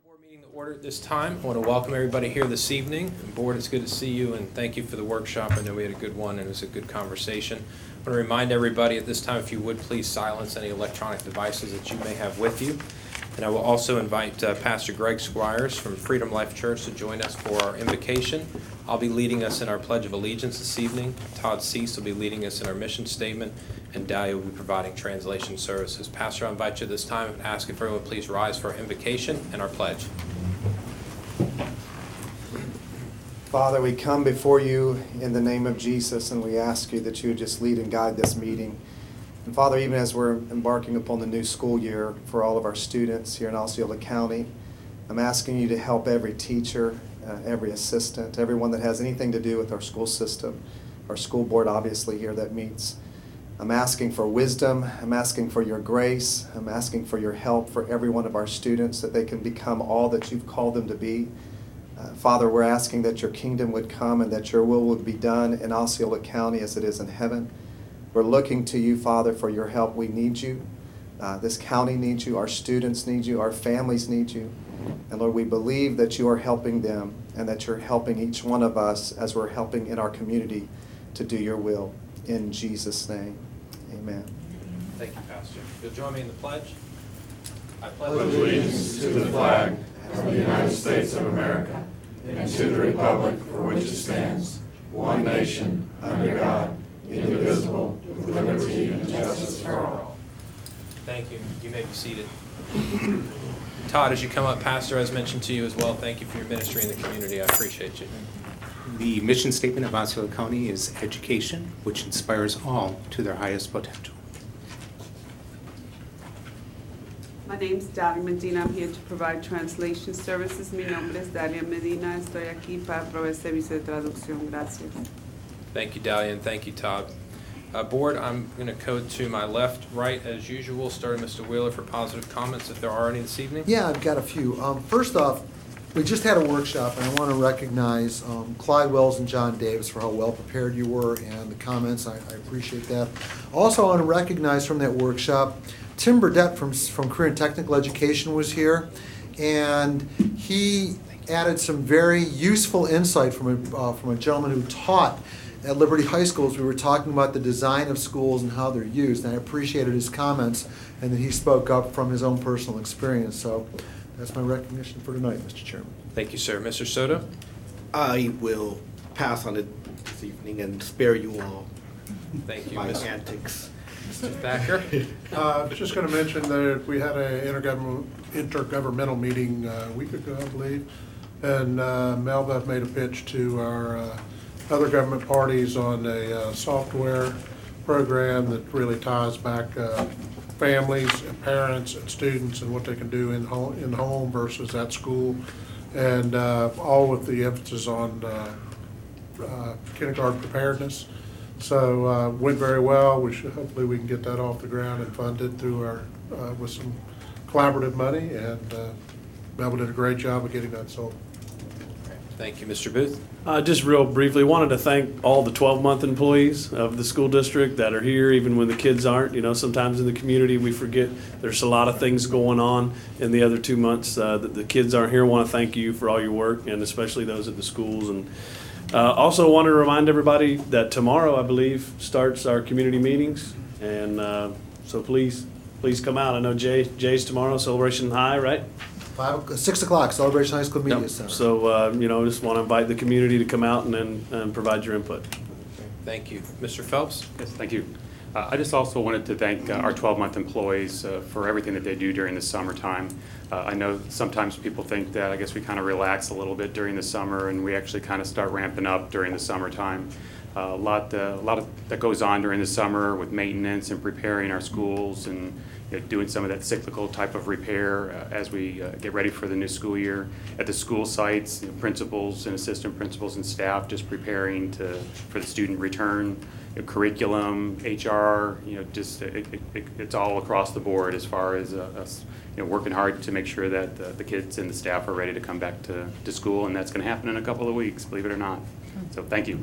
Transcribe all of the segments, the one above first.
Board meeting to order at this time. I want to welcome everybody here this evening. Board, it's good to see you, and thank you for the workshop. I know we had a good one, and it was a good conversation. I want to remind everybody at this time, if you would please silence any electronic devices that you may have with you. And I will also invite Pastor Greg Squires from Freedom Life Church to join us for our invocation. I'll be leading us in our Pledge of Allegiance this evening. Todd Cease will be leading us in our mission statement, and Dahlia will be providing translation services. Pastor, I invite you this time and ask if everyone would please rise for our invocation and our pledge. Father, we come before you in the name of Jesus, and we ask you that you would just lead and guide this meeting. And Father, even as we're embarking upon the new school year for all of our students here in Osceola County, I'm asking you to help every teacher, every assistant, everyone that has anything to do with our school system, our school board obviously here that meets. I'm asking for wisdom, I'm asking for your grace, I'm asking for your help for every one of our students that they can become all that you've called them to be. Father, we're asking that your kingdom would come and that your will would be done in Osceola County as it is in heaven. We're looking to you, Father, for your help. We need you. This county needs you. Our students need you. Our families need you. And Lord, we believe that you are helping them and that you're helping each one of us as we're helping in our community to do your will. In Jesus' name, amen. Thank you, Pastor. You'll join me in the pledge. I pledge allegiance to the flag of the United States of America and to the republic for which it stands, one nation, under God, indivisible, with liberty and justice for all. Thank you. You may be seated. Todd, as you come up, Pastor, as mentioned to you as well, thank you for your ministry in the community. I appreciate you. The mission statement of Osceola County is education, which inspires all to their highest potential. My name is Dalia Medina. I'm here to provide translation services. Mi nombre es Dalia Medina. Estoy aquí para proveer servicio de traducción. Gracias. Thank you, Dahlia, and thank you, Todd. Board, I'm going to go to my left, right, as usual, starting Mr. Wheeler for positive comments, if there are any this evening. Yeah, I've got a few. First off, we just had a workshop, and I want to recognize Clyde Wells and John Davis for how well prepared you were and the comments. I appreciate that. Also, I want to recognize from that workshop, Tim Burdett from Career Technical Education was here, and he added some very useful insight from a gentleman who taught at Liberty High School as we were talking about the design of schools and how they're used. And I appreciated his comments and that he spoke up from his own personal experience. So that's my recognition for tonight, Mr. Chairman. Thank you, sir. Mr. Soto? I will pass on it this evening and spare you all. Thank you, my Mr. antics. Mr. Thacker? I was just going to mention that we had an intergovernmental meeting a week ago, I believe, and Melba made a pitch to our other government parties on a software program that really ties back families and parents and students and what they can do in home versus at school, and all with the emphasis on kindergarten preparedness. So went very well. Hopefully we can get that off the ground and funded through our with some collaborative money, and Melba did a great job of getting that sold. Thank you, Mr. Booth. Just real briefly, wanted to thank all the 12-month employees of the school district that are here, even when the kids aren't. You know, sometimes in the community we forget there's a lot of things going on in the other 2 months that the kids aren't here. I want to thank you for all your work, and especially those at the schools. And also want to remind everybody that tomorrow, I believe, starts our community meetings, and so please come out. I know Jay's tomorrow, Celebration High, right? 6 o'clock, Celebration High School Media Yep. Center. So, just want to invite the community to come out and provide your input. Thank you. Mr. Phelps? Yes, thank you. I just also wanted to thank our 12-month employees for everything that they do during the summertime. I know sometimes people think that I guess we kind of relax a little bit during the summer, and we actually kind of start ramping up during the summertime. A lot that goes on during the summer with maintenance and preparing our schools and doing some of that cyclical type of repair as we get ready for the new school year. At the school sites, principals and assistant principals and staff just preparing for the student return, curriculum, HR, it's all across the board as far as us working hard to make sure that the kids and the staff are ready to come back to school, and that's going to happen in a couple of weeks, believe it or not. So thank you.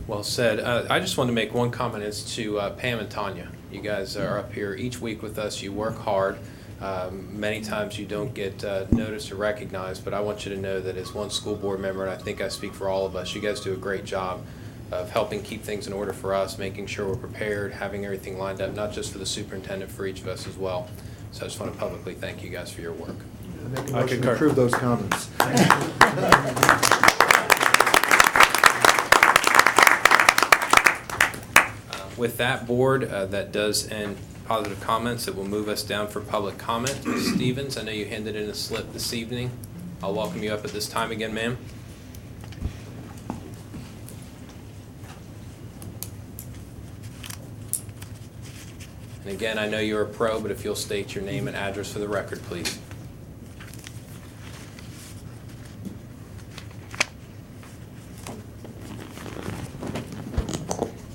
Well said. I just wanted to make one comment as to Pam and Tanya. You guys are up here each week with us. You work hard. Many times you don't get noticed or recognized, but I want you to know that as one school board member, and I think I speak for all of us, you guys do a great job of helping keep things in order for us, making sure we're prepared, having everything lined up, not just for the superintendent, for each of us as well. So I just want to publicly thank you guys for your work. I make a I motion to concur. approve those comments. With that, board, that does end positive comments. It will move us down for public comment. Ms. Stevens, I know you handed in a slip this evening. I'll welcome you up at this time again, ma'am. And again, I know you're a pro, but if you'll state your name and address for the record, please.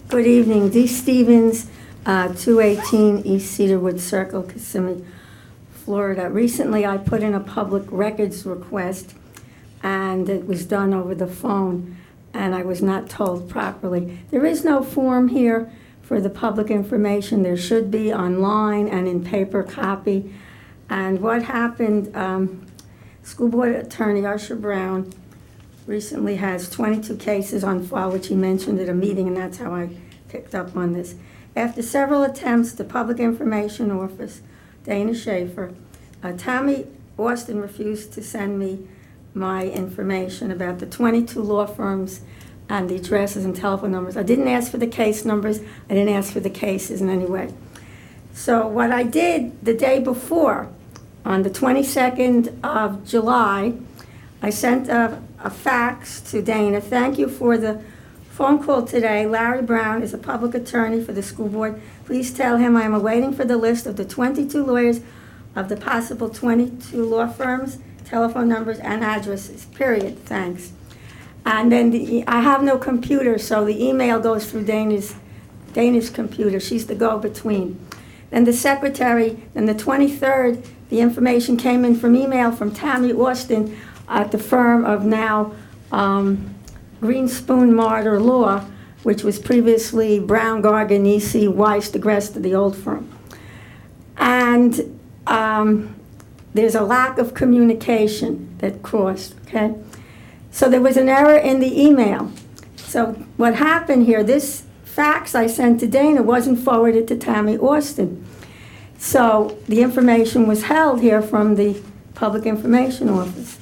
Good evening. Dee Stevens, 218 East Cedarwood Circle, Kissimmee, Florida. Recently, I put in a public records request, and it was done over the phone, and I was not told properly. There is no form here for the public information. There should be online and in paper copy. And what happened, School Board Attorney Usher Brown recently has 22 cases on file, which he mentioned at a meeting, and that's how I picked up on this. After several attempts, the Public Information Office, Dana Schaefer, Tammy Austin refused to send me my information about the 22 law firms and the addresses and telephone numbers. I didn't ask for the case numbers. I didn't ask for the cases in any way. So what I did the day before, on the 22nd of July, I sent a fax to Dana. Thank you for the phone call today. Larry Brown is a public attorney for the school board. Please tell him I am awaiting for the list of the 22 lawyers of the possible 22 law firms, telephone numbers, and addresses, period. Thanks. And then I have no computer, so the email goes through Dana's computer. She's the go-between. Then the secretary, then the 23rd, the information came in from email from Tammy Austin at the firm of now Green Spoon Martyr Law, which was previously Brown, Garganese, Weiss, DeGresta, the old firm. And there's a lack of communication that crossed, okay? So there was an error in the email. So what happened here, this fax I sent to Dana wasn't forwarded to Tammy Austin. So the information was held here from the Public Information Office.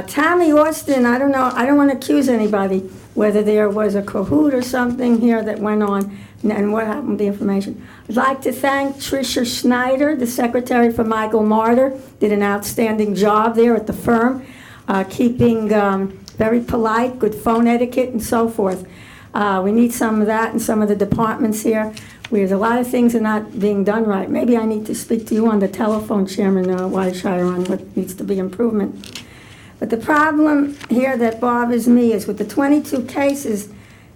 Tammy Austin, I don't know, I don't want to accuse anybody whether there was a cahoot or something here that went on and what happened with the information. I'd like to thank Tricia Schneider, the secretary for Michael Martyr, did an outstanding job there at the firm, keeping very polite, good phone etiquette and so forth. We need some of that in some of the departments here. There's a lot of things are not being done right. Maybe I need to speak to you on the telephone, Chairman Weisshire, on what needs to be improvement. But the problem here that bothers me is with the 22 cases,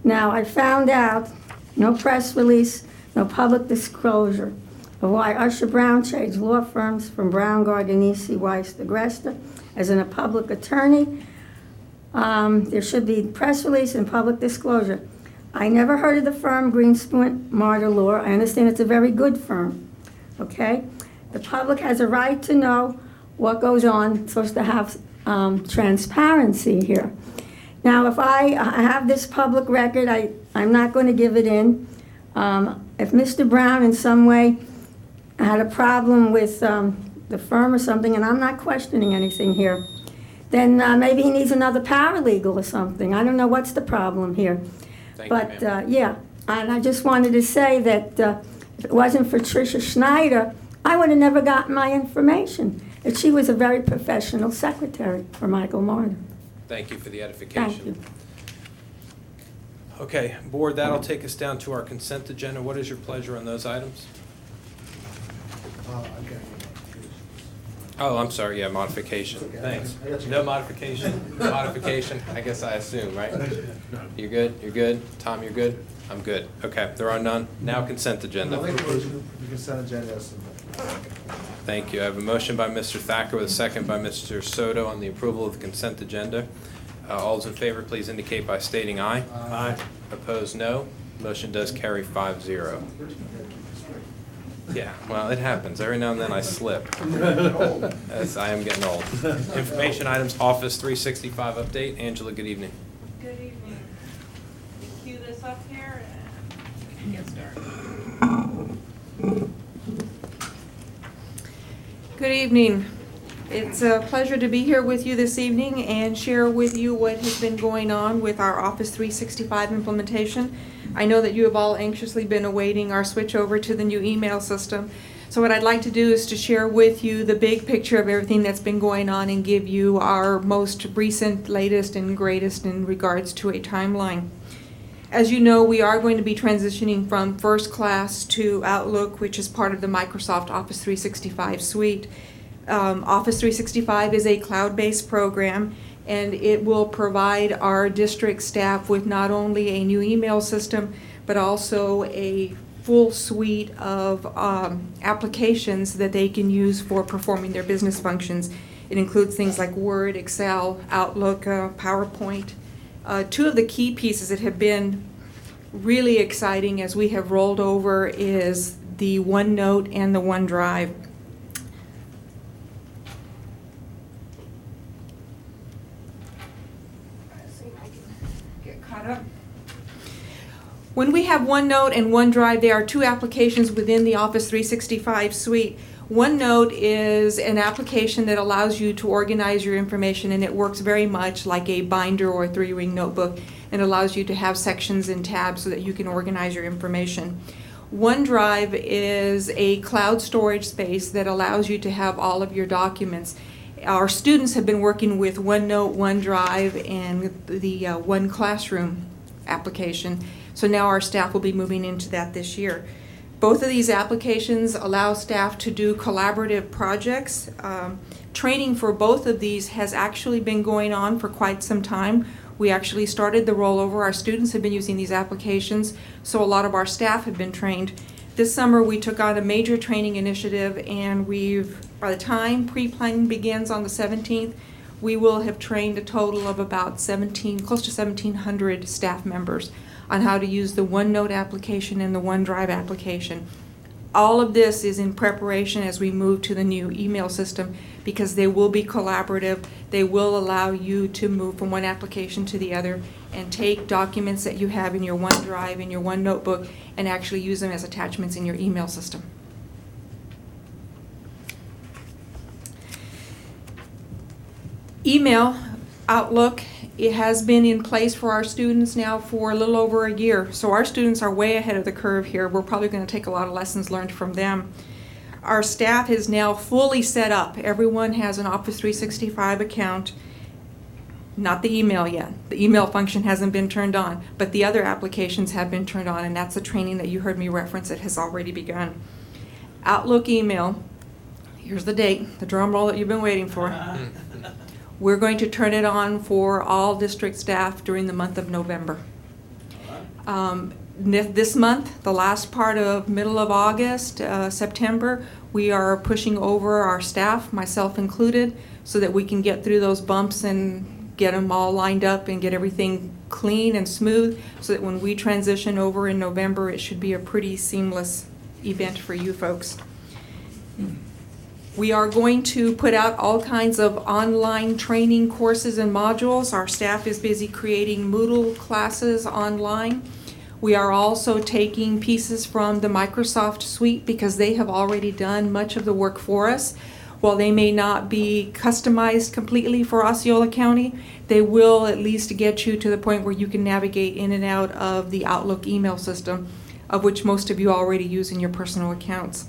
now I found out no press release, no public disclosure of why Usher Brown changed law firms from Brown, Garganese, Weiss, DeGresta as in a public attorney. There should be press release and public disclosure. I never heard of the firm Greenspoon Martyr Law. I understand it's a very good firm, okay? The public has a right to know what goes on. It's supposed to have transparency here. Now, if I have this public record, I'm not going to give it in. If Mr. Brown in some way had a problem with the firm or something, and I'm not questioning anything here, then maybe he needs another paralegal or something. I don't know what's the problem here. But yeah, and I just wanted to say that if it wasn't for Tricia Schneider, I would have never gotten my information. And she was a very professional secretary for Michael Martyr. Thank you for the edification. Thank you. Okay, board, that'll take us down to our consent agenda. What is your pleasure on those items? Okay. Oh, I'm sorry, yeah, modification. Okay. Thanks. I got you. No modification? Modification, I guess I assume, right? You're good? You're good? Tom, you're good? I'm good. Okay, there are none. Now consent agenda. I'll make a motion for the consent agenda as submitted. Thank you. I have a motion by Mr. Thacker with a second by Mr. Soto on the approval of the consent agenda. All those in favor, please indicate by stating aye. Aye. Opposed, no. Motion does carry 5-0. Yeah, well, it happens. Every now and then I slip. As I am getting old. Information items, Office 365 update. Angela, good evening. Good evening. Cue this up here and get started. Good evening. It's a pleasure to be here with you this evening and share with you what has been going on with our Office 365 implementation. I know that you have all anxiously been awaiting our switch over to the new email system. So what I'd like to do is to share with you the big picture of everything that's been going on and give you our most recent, latest, and greatest in regards to a timeline. As you know, we are going to be transitioning from First Class to Outlook, which is part of the Microsoft Office 365 suite. Office 365 is a cloud-based program, and it will provide our district staff with not only a new email system, but also a full suite of applications that they can use for performing their business functions. It includes things like Word, Excel, Outlook, PowerPoint. Two of the key pieces that have been really exciting as we have rolled over is the OneNote and the OneDrive. When we have OneNote and OneDrive, they are two applications within the Office 365 suite. OneNote is an application that allows you to organize your information, and it works very much like a binder or a 3-ring notebook, and allows you to have sections and tabs so that you can organize your information. OneDrive is a cloud storage space that allows you to have all of your documents. Our students have been working with OneNote, OneDrive, and the One Classroom application. So now our staff will be moving into that this year. Both of these applications allow staff to do collaborative projects. Training for both of these has actually been going on for quite some time. We actually started the rollover. Our students have been using these applications, so a lot of our staff have been trained. This summer we took on a major training initiative, and by the time pre-planning begins on the 17th, we will have trained a total of about close to 1,700 staff members on how to use the OneNote application and the OneDrive application. All of this is in preparation as we move to the new email system, because they will be collaborative. They will allow you to move from one application to the other and take documents that you have in your OneDrive and your OneNotebook and actually use them as attachments in your email system. Email, Outlook, it has been in place for our students now for a little over a year. So our students are way ahead of the curve here. We're probably going to take a lot of lessons learned from them. Our staff is now fully set up. Everyone has an Office 365 account. Not the email yet. The email function hasn't been turned on, but the other applications have been turned on, and that's the training that you heard me reference that has already begun. Outlook email, here's the date, the drum roll that you've been waiting for. We're going to turn it on for all district staff during the month of November. This month, the last part of middle of August, September, we are pushing over our staff, myself included, so that we can get through those bumps and get them all lined up and get everything clean and smooth, so that when we transition over in November, it should be a pretty seamless event for you folks. We are going to put out all kinds of online training courses and modules. Our staff is busy creating Moodle classes online. We are also taking pieces from the Microsoft suite because they have already done much of the work for us. While they may not be customized completely for Osceola County, they will at least get you to the point where you can navigate in and out of the Outlook email system, of which most of you already use in your personal accounts.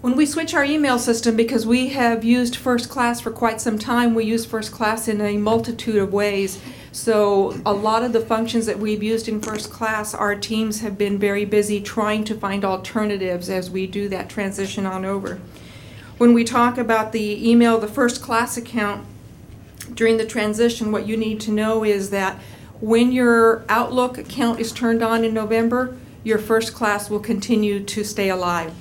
When we switch our email system, because we have used First Class for quite some time, we use First Class in a multitude of ways. So a lot of the functions that we've used in First Class, our teams have been very busy trying to find alternatives as we do that transition on over. When we talk about the email, the First Class account, during the transition, what you need to know is that when your Outlook account is turned on in November, your First Class will continue to stay alive.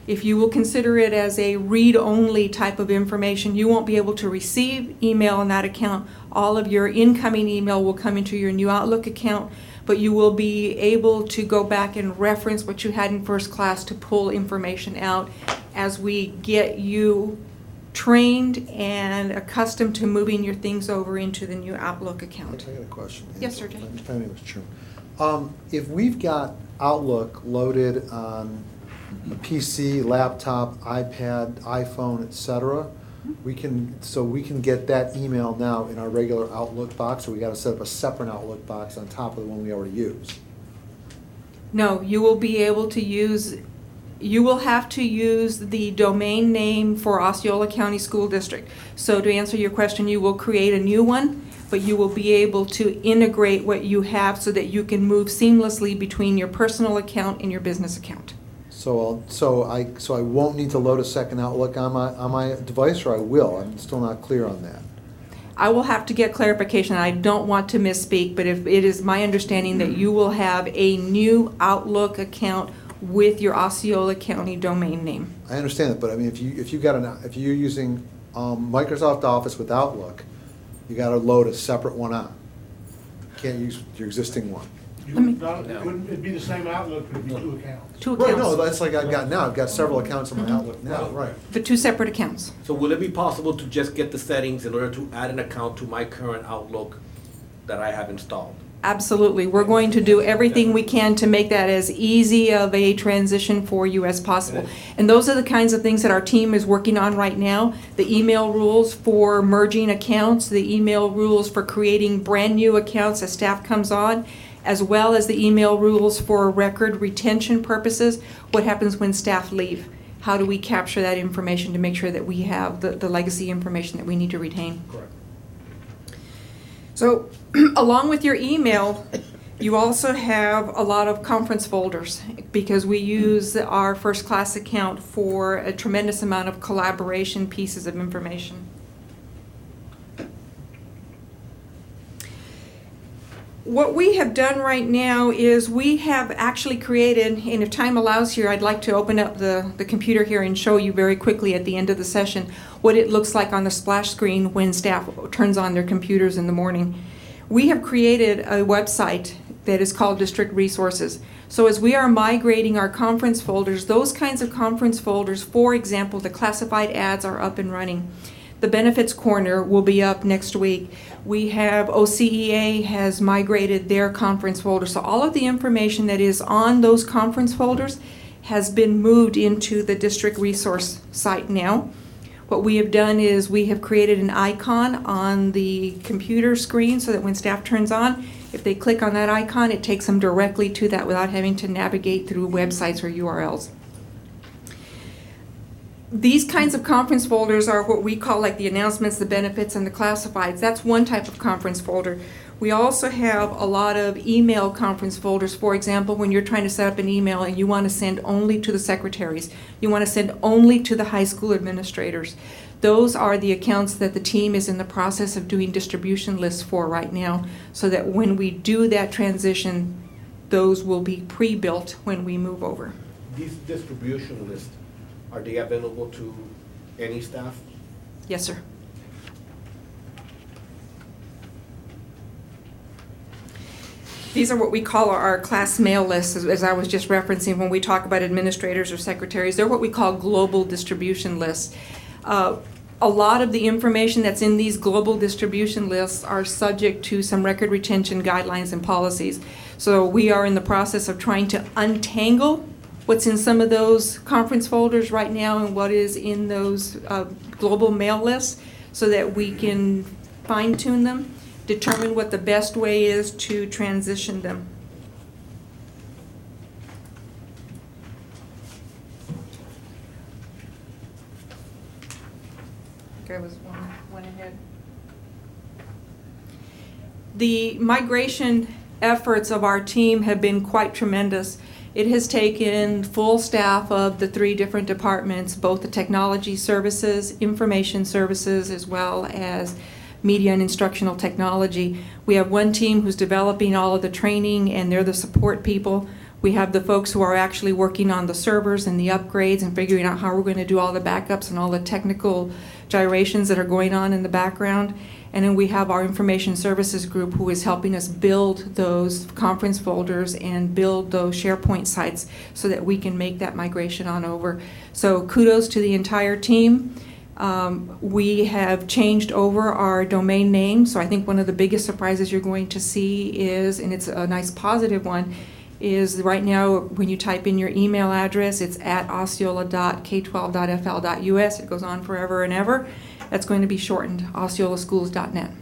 If you will consider it as a read-only type of information, you won't be able to receive email on that account. All of your incoming email will come into your new Outlook account, but you will be able to go back and reference what you had in first class to pull information out as we get you trained and accustomed to moving your things over into the new Outlook account. I got a question. Yes, sir, Jay. Thank you, Mr. Chairman. If we've got Outlook loaded on a PC, laptop, iPad, iPhone, etc., we can get that email now in our regular Outlook box, or we got to set up a separate Outlook box on top of the one we already use? No, you will be able to use, you will have to use the domain name for Osceola County School District. So to answer your question, you will create a new one, but you will be able to integrate what you have so that you can move seamlessly between your personal account and your business account. So I won't need to load a second Outlook on my device, or I will? I'm still not clear on that. I will have to get clarification. I don't want to misspeak, but if it is my understanding that you will have a new Outlook account with your Osceola County domain name. I understand that, but I mean, if you're using Microsoft Office with Outlook, you got to load a separate one on. You can't use your existing one. It'd be the same Outlook, but it'd be two accounts. Two accounts. Right, no, that's like I've got now. I've got several accounts on my Outlook now, right. But two separate accounts. So will it be possible to just get the settings in order to add an account to my current Outlook that I have installed? Absolutely. We're going to do everything we can to make that as easy of a transition for you as possible. And those are the kinds of things that our team is working on right now. The email rules for merging accounts, the email rules for creating brand new accounts as staff comes on, as well as the email rules for record retention purposes. What happens when staff leave? How do we capture that information to make sure that we have the legacy information that we need to retain? Correct. So along with your email, you also have a lot of conference folders because we use our first class account for a tremendous amount of collaboration pieces of information. What we have done right now is we have actually created, and if time allows here, I'd like to open up the computer here and show you very quickly at the end of the session what it looks like on the splash screen when staff turns on their computers in the morning. We have created a website that is called District Resources. So as we are migrating our conference folders, those kinds of conference folders, for example, the classified ads are up and running. The Benefits Corner will be up next week. We have OCEA has migrated their conference folder. So all of the information that is on those conference folders has been moved into the district resource site now. What we have done is we have created an icon on the computer screen so that when staff turns on, if they click on that icon, it takes them directly to that without having to navigate through websites or URLs. These kinds of conference folders are what we call like the announcements, the benefits, and the classifieds. That's one type of conference folder. We also have a lot of email conference folders. For example, when you're trying to set up an email and you want to send only to the secretaries, you want to send only to the high school administrators. Those are the accounts that the team is in the process of doing distribution lists for right now, so that when we do that transition, those will be pre-built when we move over. These distribution lists, are they available to any staff? Yes, sir. These are what we call our class mail lists, as I was just referencing when we talk about administrators or secretaries. They're what we call global distribution lists. A lot of the information that's in these global distribution lists are subject to some record retention guidelines and policies. So we are in the process of trying to untangle what's in some of those conference folders right now and what is in those global mail lists so that we can fine-tune them, determine what the best way is to transition them. I was one ahead. The migration efforts of our team have been quite tremendous. It has taken full staff of the 3 different departments, both the technology services, information services, as well as media and instructional technology. We have one team who's developing all of the training, and they're the support people. We have the folks who are actually working on the servers and the upgrades and figuring out how we're going to do all the backups and all the technical gyrations that are going on in the background. And then we have our information services group who is helping us build those conference folders and build those SharePoint sites so that we can make that migration on over. So kudos to the entire team. We have changed over our domain name, so I think one of the biggest surprises you're going to see is, and it's a nice positive one, is right now when you type in your email address, it's at osceola.k12.fl.us. It goes on forever and ever. That's going to be shortened, osceolaschools.net.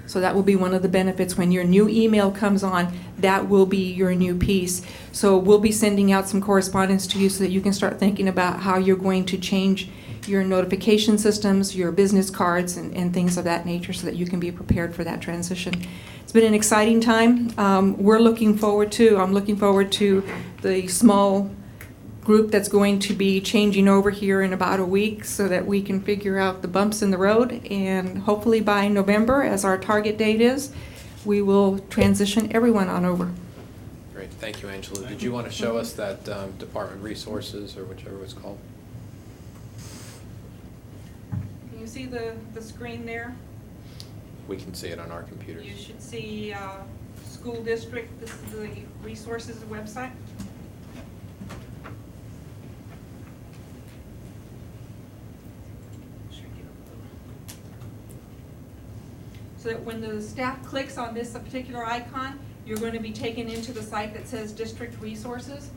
So that will be one of the benefits when your new email comes on. That will be your new piece. So we'll be sending out some correspondence to you so that you can start thinking about how you're going to change your notification systems, your business cards, and things of that nature so that you can be prepared for that transition. It's been an exciting time. I'm looking forward to the small group that's going to be changing over here in about a week so that we can figure out the bumps in the road, and hopefully by November, as our target date is, we will transition everyone on over. Great, thank you, Angela. Did you want to show us that Department Resources, or whichever it's called? Can you see the screen there? We can see it on our computers. You should see school district. This is the resources website. So that when the staff clicks on this particular icon, you're going to be taken into the site that says District Resources.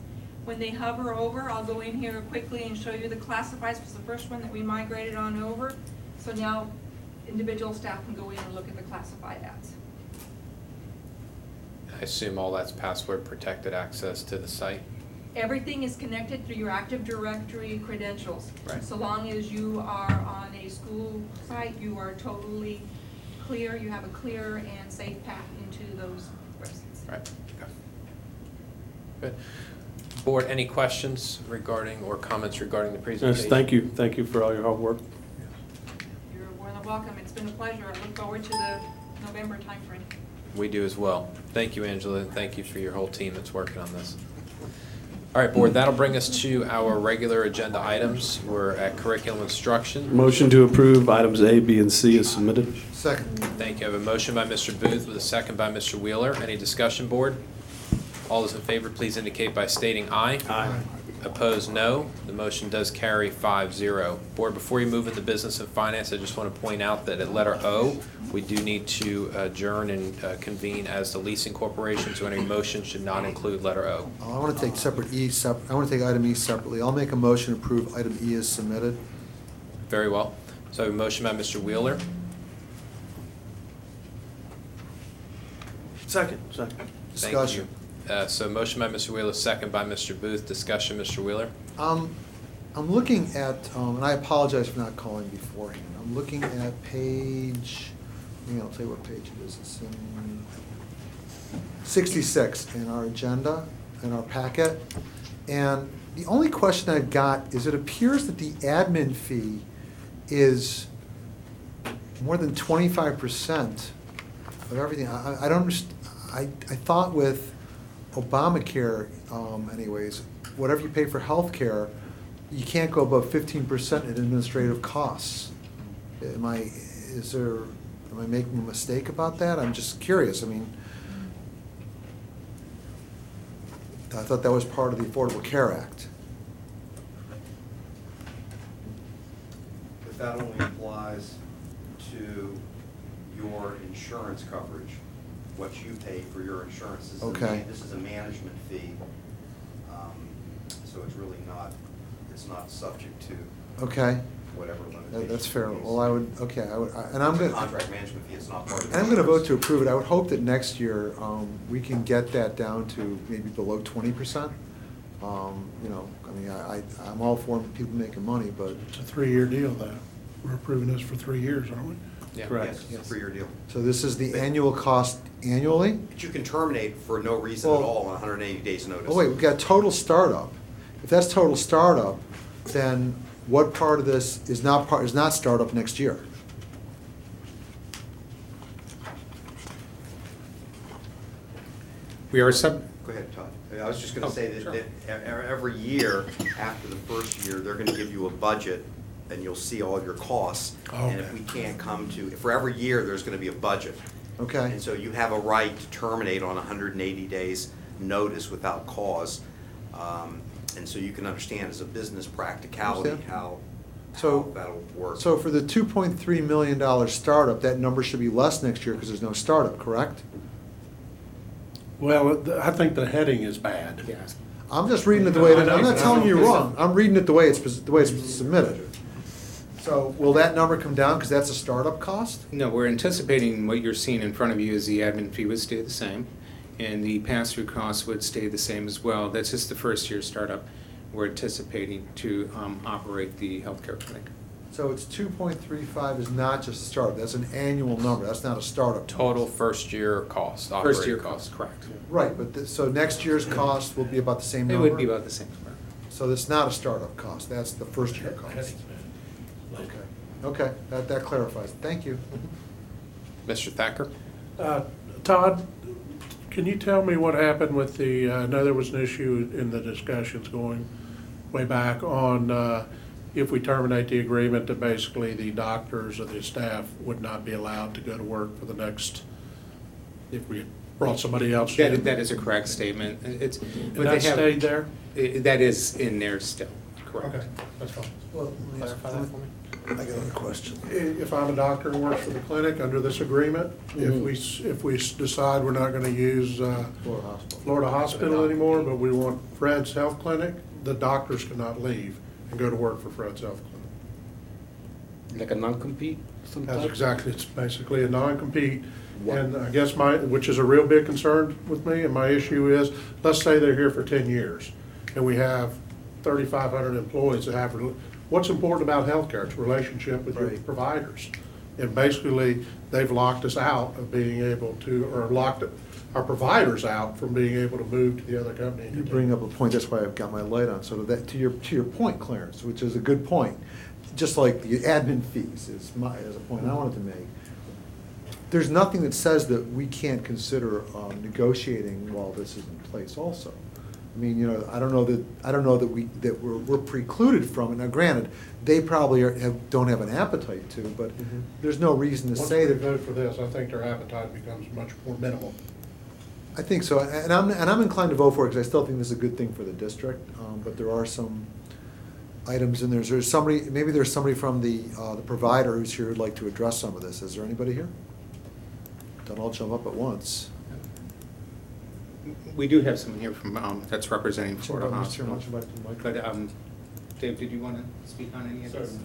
When they hover over, I'll go in here quickly and show you the classifieds. Was the first one that we migrated on over. So now individual staff can go in and look at the classified ads. I assume all that's password protected access to the site? Everything is connected through your Active Directory credentials. Right. So long as you are on a school site, you are totally clear. You have a clear and safe path into those websites. Right. Okay. Good. Board, any questions regarding or comments regarding the presentation? Yes, thank you. Thank you for all your hard work. You're more than welcome. It's been a pleasure. I look forward to the November timeframe. We do as well. Thank you, Angela, and thank you for your whole team that's working on this. All right, Board, that'll bring us to our regular agenda items. We're at curriculum instruction. Motion to approve items A, B, and C is submitted. Second. Thank you. I have a motion by Mr. Booth with a second by Mr. Wheeler. Any discussion, Board? All those in favor, please indicate by stating aye. Aye. Opposed, no. The motion does carry 5-0. Board, before you move into business and finance, I just want to point out that at letter O, we do need to adjourn and convene as the leasing corporation, so any motion should not include letter O. I want to take I want to take item E separately. I'll make a motion to approve item E as submitted. Very well. So I have a motion by Mr. Wheeler. Second. Thank Discussion. you. So motion by Mr. Wheeler, second by Mr. Booth. Discussion, Mr. Wheeler? I'm looking at, and I apologize for not calling beforehand. I'm looking at page, I'll tell you what page it is. It's in 66 in our agenda, in our packet. And the only question I've got is it appears that the admin fee is more than 25% of everything. I don't understand. I thought with Obamacare, anyways, whatever you pay for health care, you can't go above 15% in administrative costs. Am I making a mistake about that? I'm just curious. I mean, I thought that was part of the Affordable Care Act. But that only applies to your insurance coverage, what you pay for your insurance. This is a management fee, so it's really not, it's not subject to whatever limitations. That's fair. Well, and I'm It's a going contract management fee, it's not part of the And I'm going to vote to insurance. approve it. I would hope that next year, we can get that down to maybe below 20%. I'm all for people making money, but. It's a 3-year deal, though. We're approving this for 3 years, aren't we? Yeah. Correct. Yes, it's a 3-year deal. So this is the annual cost annually? But you can terminate for no reason at all on 180 days notice. Oh, wait, we've got total startup. If that's total startup, then what part of this is not startup next year? We are Go ahead, Todd. I was just going to say that every year, after the first year, they're going to give you a budget and you'll see all your costs. And if we can't come to, for every year, there's going to be a budget. Okay. And so you have a right to terminate on 180 days' notice without cause. And so you can understand as a business practicality Understand. how So- that'll work. So for the $2.3 million startup, that number should be less next year because there's no startup, correct? Well, I think the heading is bad. I'm just reading it the way, I'm not telling you you're It's- wrong. I'm reading it the way it's submitted. So will that number come down because that's a startup cost? No, we're anticipating what you're seeing in front of you is the admin fee would stay the same, and the pass-through costs would stay the same as well. That's just the first year startup. We're anticipating to operate the healthcare clinic. So it's 2.35 is not just a startup, that's an annual number, that's not a startup. Total first-year cost, First year operating cost, cost. correct. Right, but, so next year's cost will be about the same It number? would be about the same. So it's not a startup cost, that's the first year cost. Okay, that clarifies, thank you. Mr. Thacker? Todd, can you tell me what happened with the, I know there was an issue in the discussions going way back on if we terminate the agreement, that basically the doctors or the staff would not be allowed to go to work for the next, if we brought somebody else in. That is a correct statement. It's. And but that they have- stayed there? That is in there still, correct. Okay, that's fine. Well, Clarify that for me? I got another question. If I'm a doctor who works for the clinic under this agreement, if we decide we're not gonna use Florida Hospital. Florida Hospital anymore, but we want Fred's Health Clinic, the doctors cannot leave and go to work for Fred's Health Clinic. Like a non-compete That's sometimes? exactly, it's basically a non-compete. And I guess which is a real big concern with me, and my issue is, let's say they're here for 10 years, and we have 3,500 employees that have, what's important about healthcare? It's relationship with your Right. providers. And basically, they've locked us out of being able to, or locked our providers out from being able to move to the other company. You bring up a point, that's why I've got my light on, so that, to your point, Clarence, which is a good point, just like the admin fees is a point I wanted to make. There's nothing that says that we can't consider negotiating while this is in place also. I mean, I don't know that we're precluded from it. Now granted, they probably don't have an appetite to, but there's no reason to Once say we that. vote for this, I think their appetite becomes much more minimal. I think so, and I'm inclined to vote for it because I still think this is a good thing for the district, but there are some items in there. Maybe there's somebody from the provider who's here who'd like to address some of this. Is there anybody here? Don't all jump up at once. We do have someone here from, that's representing Florida Hospital. Much about the mic. But, Dave, did you want to speak on any of this?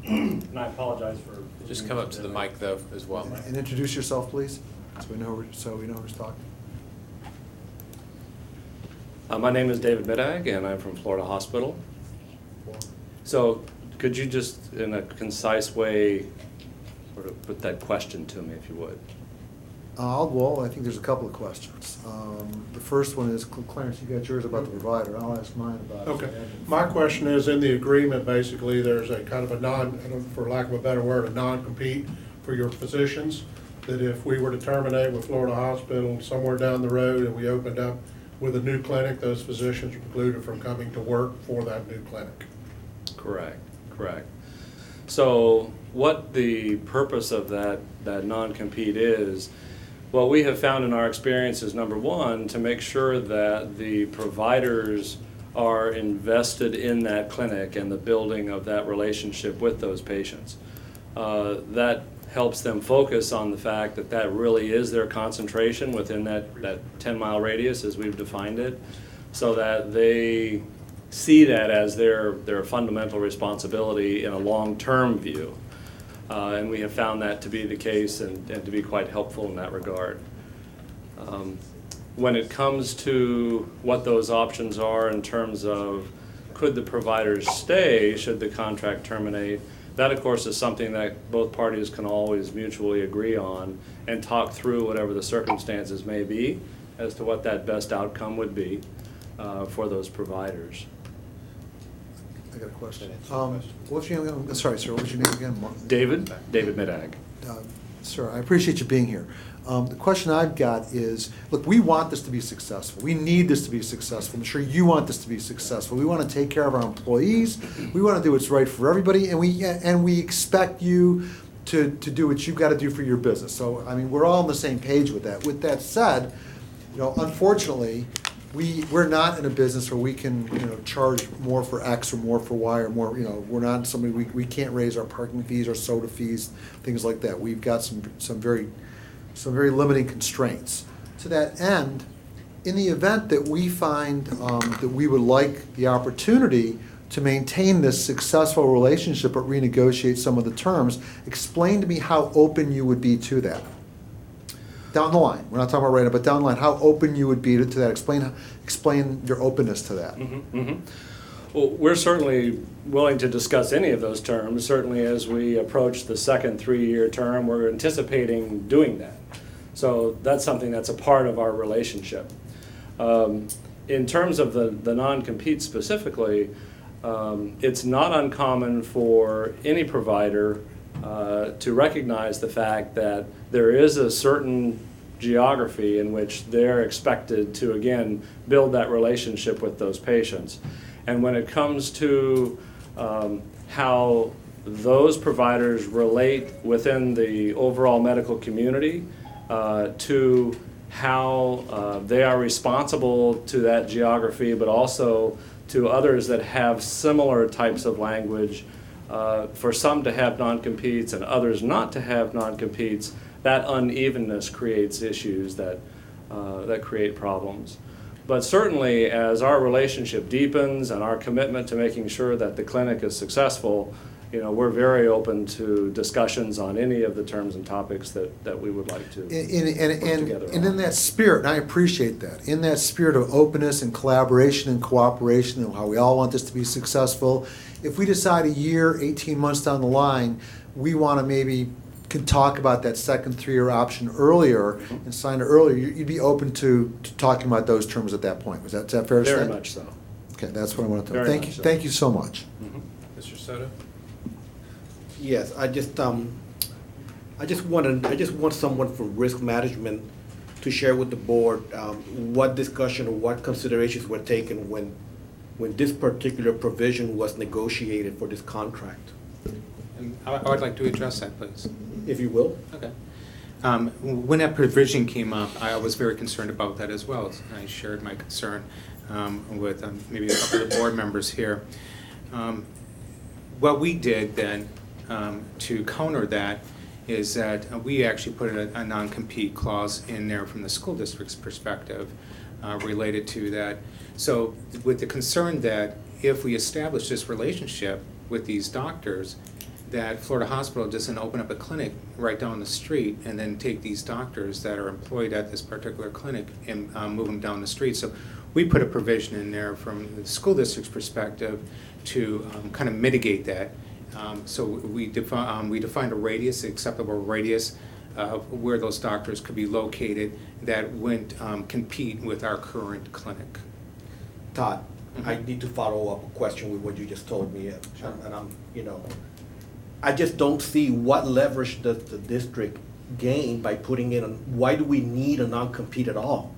And I apologize for. Just come up to the mic, though, as well. And introduce yourself, please, so we know who's talking. My name is David Midag, and I'm from Florida Hospital. So could you just, in a concise way, sort of put that question to me, if you would? Well, I think there's a couple of questions. The first one is, Clarence, you got yours about the provider. I'll ask mine about. Okay. My question is, in the agreement, basically, there's a kind of a for lack of a better word, a non-compete for your physicians, that if we were to terminate with Florida Hospital somewhere down the road and we opened up with a new clinic, those physicians are precluded from coming to work for that new clinic. Correct. So what the purpose of that non-compete is, what we have found in our experience is, number one, to make sure that the providers are invested in that clinic and the building of that relationship with those patients. That helps them focus on the fact that that really is their concentration within that 10-mile radius as we've defined it, so that they see that as their fundamental responsibility in a long-term view. And we have found that to be the case and to be quite helpful in that regard. When it comes to what those options are in terms of could the providers stay should the contract terminate, that of course is something that both parties can always mutually agree on and talk through whatever the circumstances may be as to what that best outcome would be for those providers. I got a question. What's your name? Sorry, sir, what was your name again? David Midag. Sir, I appreciate you being here. The question I've got is, look, we want this to be successful. We need this to be successful. I'm sure you want this to be successful. We want to take care of our employees. We want to do what's right for everybody, and we expect you to do what you've got to do for your business. So, I mean, we're all on the same page with that. With that said, unfortunately, we're not in a business where we can, charge more for X or more for Y or more, we're not somebody, we can't raise our parking fees or soda fees, things like that. We've got some very limiting constraints. To that end, in the event that we find that we would like the opportunity to maintain this successful relationship but renegotiate some of the terms, explain to me how open you would be to that. Down the line, we're not talking about right now, but down the line, how open you would be to that. Explain your openness to that. Mm-hmm, mm-hmm. Well, we're certainly willing to discuss any of those terms. Certainly as we approach the second 3-year term, we're anticipating doing that. So that's something that's a part of our relationship. In terms of the non-compete specifically, it's not uncommon for any provider to recognize the fact that there is a certain geography in which they're expected to, again, build that relationship with those patients. And when it comes to how those providers relate within the overall medical community to how they are responsible to that geography, but also to others that have similar types of language, for some to have non-competes and others not to have non-competes, that unevenness creates issues that create problems. But certainly as our relationship deepens and our commitment to making sure that the clinic is successful, we're very open to discussions on any of the terms and topics that we would like to work together on. And in that spirit, and I appreciate that, in that spirit of openness and collaboration and cooperation and how we all want this to be successful, if we decide a year, 18 months down the line, we want to maybe can talk about that second 3-year option earlier and sign it earlier, you'd be open to talking about those terms at that point. Is that fair to say? Very much so. Okay, that's what I wanted to know. Very Thank you. much so. Thank you so much. Mm-hmm. Mr. Soto? Yes, I just want someone from risk management to share with the board what discussion or what considerations were taken when this particular provision was negotiated for this contract. I would like to address that, please. If you will. Okay. When that provision came up, I was very concerned about that as well. I shared my concern with maybe a couple of board members here. What we did then to counter that is that we actually put a non-compete clause in there from the school district's perspective related to that. So with the concern that if we establish this relationship with these doctors, that Florida Hospital doesn't open up a clinic right down the street and then take these doctors that are employed at this particular clinic and move them down the street. So we put a provision in there from the school district's perspective to kind of mitigate that. So we defined a radius, acceptable radius, where those doctors could be located that wouldn't compete with our current clinic. Todd, I need to follow up a question with what you just told me, and I'm, I just don't see what leverage does the district gain by putting in. Why do we need a non-compete at all?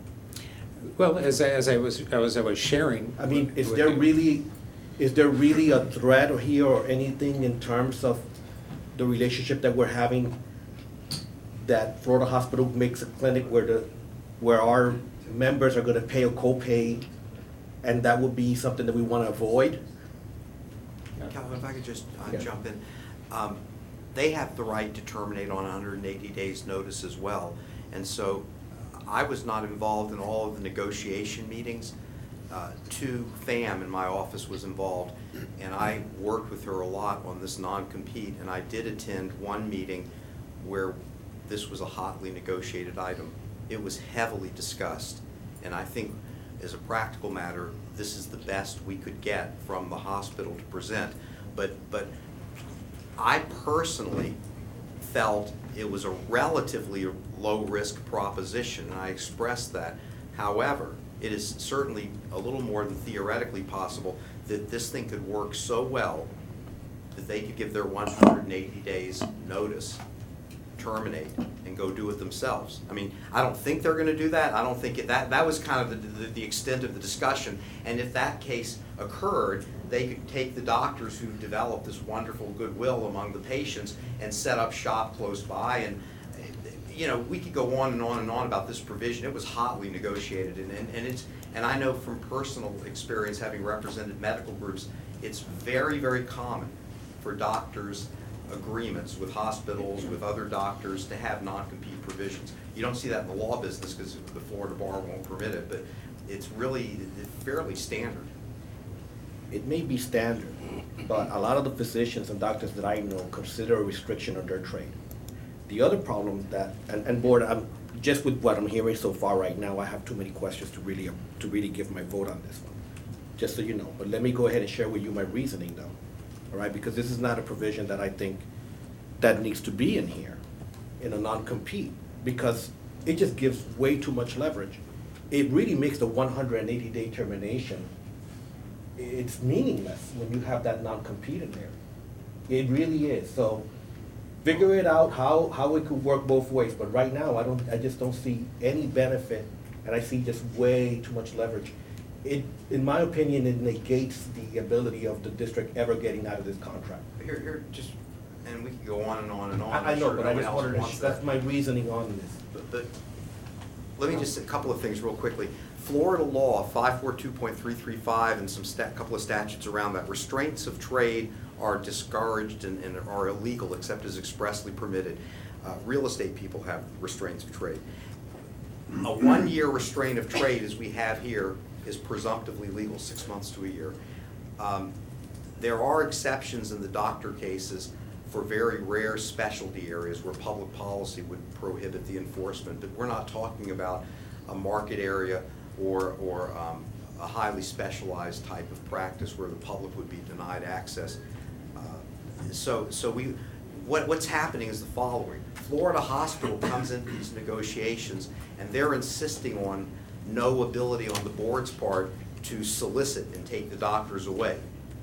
Well, as I was sharing. I mean, is there really a threat here or anything in terms of the relationship that we're having? That Florida Hospital makes a clinic where our members are going to pay a copay, and that would be something that we want to avoid. Calvin, if I could just jump in. They have the right to terminate on 180 days notice as well. And so I was not involved in all of the negotiation meetings. FAM in my office was involved, and I worked with her a lot on this non-compete, and I did attend one meeting where this was a hotly negotiated item. It was heavily discussed, and I think as a practical matter, this is the best we could get from the hospital to present. But I personally felt it was a relatively low-risk proposition, and I expressed that. However, it is certainly a little more than theoretically possible that this thing could work so well that they could give their 180 days notice terminate and go do it themselves. I mean, I don't think they're gonna do that. I don't think that was kind of the extent of the discussion. And if that case occurred, they could take the doctors who developed this wonderful goodwill among the patients and set up shop close by. And, you know, we could go on and on and on about this provision. It was hotly negotiated, and I know from personal experience, having represented medical groups, it's very, very common for doctors' agreements with hospitals, with other doctors, to have non-compete provisions. You don't see that in the law business because the Florida bar won't permit it, but it's really fairly standard. It may be standard, but a lot of the physicians and doctors that I know consider a restriction on their trade. The other problem that, and board, just with what I'm hearing so far right now, I have too many questions to really give my vote on this one, just so you know. But let me go ahead and share with you my reasoning though, all right? Because this is not a provision that I think that needs to be in here, in a non-compete, because it just gives way too much leverage. It really makes the 180-day termination, it's meaningless when you have that non-compete in there. It really is. So figure it out how it could work both ways. But right now, I just don't see any benefit, and I see just way too much leverage. In my opinion, it negates the ability of the district ever getting out of this contract. Here, just, and we can go on and on and on. I know, I'm sure but I no just one else wanted wants to, that. that's my reasoning on this. But let me just say a couple of things real quickly. Florida law 542.335 and couple of statutes around that. Restraints of trade are discouraged and are illegal except as expressly permitted. Real estate people have restraints of trade. A 1-year restraint of trade, as we have here, is presumptively legal, 6 months to a year. There are exceptions in the doctor cases for very rare specialty areas where public policy would prohibit the enforcement, but we're not talking about a market area or a highly specialized type of practice where the public would be denied access. What's happening is the following. Florida Hospital comes into these negotiations and they're insisting on no ability on the board's part to solicit and take the doctors away.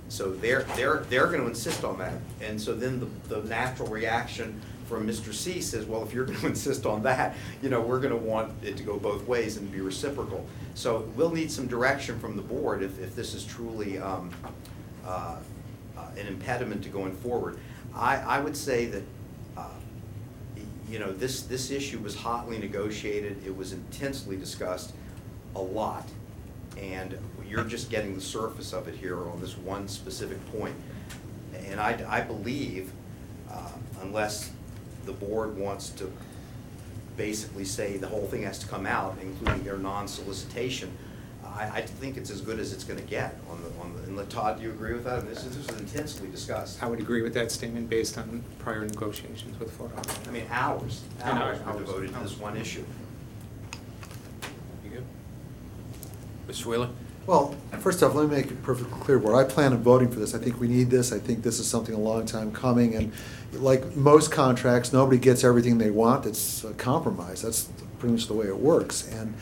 So they're going to insist on that. And so then the natural reaction from Mr. C says, well, if you're going to insist on that, you know, we're going to want it to go both ways and be reciprocal. So we'll need some direction from the board if this is truly an impediment to going forward. I would say that, you know, this issue was hotly negotiated. It was intensely discussed a lot. And you're just getting the surface of it here on this one specific point. And I believe, unless the board wants to basically say the whole thing has to come out, including their non-solicitation, I think it's as good as it's going to get on the. And Todd, do you agree with that? I mean, this was intensely discussed. I would agree with that statement based on prior negotiations with Florida Hospital. I mean, hours were devoted to Hours. this one issue. You good? Mr. Wheeler? Well, first off, let me make it perfectly clear, Board. I plan on voting for this. I think we need this. I think this is something a long time coming. And like most contracts, nobody gets everything they want. It's a compromise. That's pretty much the way it works. And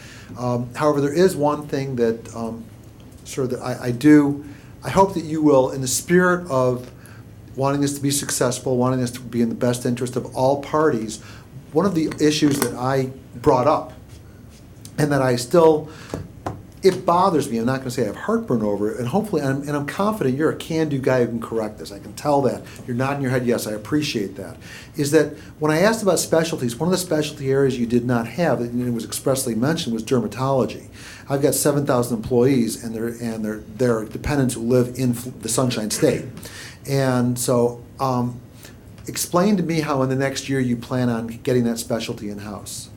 however, there is one thing that I hope that you will, in the spirit of wanting this to be successful, wanting this to be in the best interest of all parties, one of the issues that I brought up and that I still, it bothers me, I'm not going to say I have heartburn over it, and hopefully, and I'm confident you're a can-do guy who can correct this. I can tell that. You're nodding your head, yes, I appreciate that. Is that when I asked about specialties, one of the specialty areas you did not have, and it was expressly mentioned, was dermatology. I've got 7,000 employees, and they're dependents who live in the Sunshine State. And so, explain to me how in the next year you plan on getting that specialty in-house.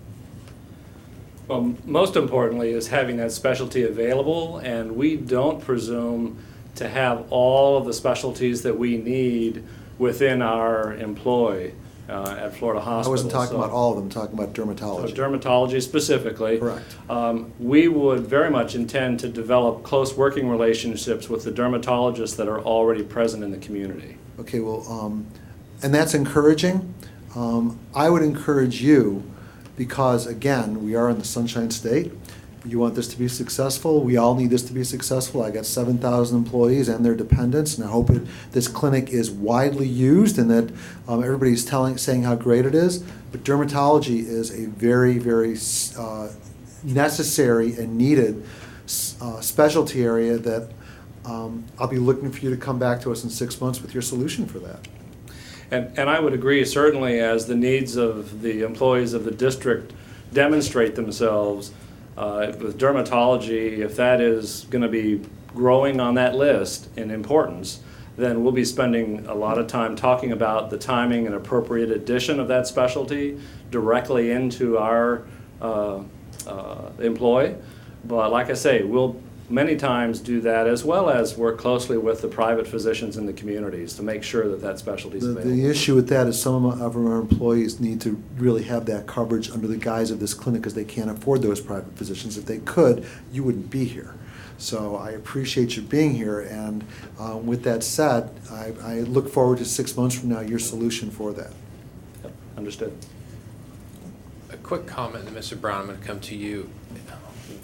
Well, most importantly is having that specialty available, and we don't presume to have all of the specialties that we need within our employ at Florida Hospital. I wasn't talking about all of them, I'm talking about dermatology. So dermatology specifically. Correct. We would very much intend to develop close working relationships with the dermatologists that are already present in the community. Okay, well, and that's encouraging. I would encourage you, because again, we are in the Sunshine State, You want this to be successful. We all need this to be successful. I got 7,000 employees and their dependents, and I hope this clinic is widely used and that everybody's saying how great it is. But dermatology is a very, very necessary and needed specialty area that I'll be looking for you to come back to us in 6 months with your solution for that. And I would agree, certainly, as the needs of the employees of the district demonstrate themselves, with dermatology, if that is going to be growing on that list in importance, then we'll be spending a lot of time talking about the timing and appropriate addition of that specialty directly into our employ. But like I say, we'll many times do that, as well as work closely with the private physicians in the communities to make sure that that specialty is available. The issue with that is some of our employees need to really have that coverage under the guise of this clinic because they can't afford those private physicians. If they could, you wouldn't be here. So I appreciate you being here, and with that said, I look forward to 6 months from now, your solution for that. Yep, understood. A quick comment, and Mr. Brown, I'm going to come to you.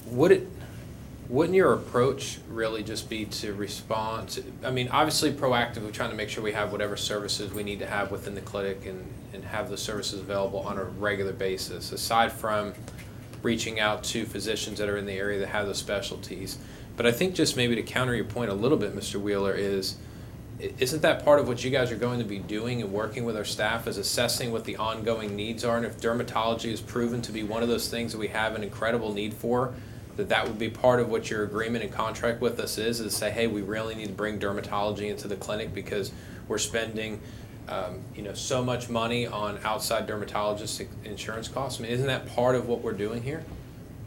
Wouldn't your approach really just be to respond to, I mean, obviously proactively trying to make sure we have whatever services we need to have within the clinic and have the services available on a regular basis, aside from reaching out to physicians that are in the area that have those specialties. But I think just maybe to counter your point a little bit, Mr. Wheeler, isn't that part of what you guys are going to be doing and working with our staff, is assessing what the ongoing needs are? And if dermatology is proven to be one of those things that we have an incredible need for, that would be part of what your agreement and contract with us is say, hey, we really need to bring dermatology into the clinic because we're spending so much money on outside dermatologist insurance costs. I mean, isn't that part of what we're doing here?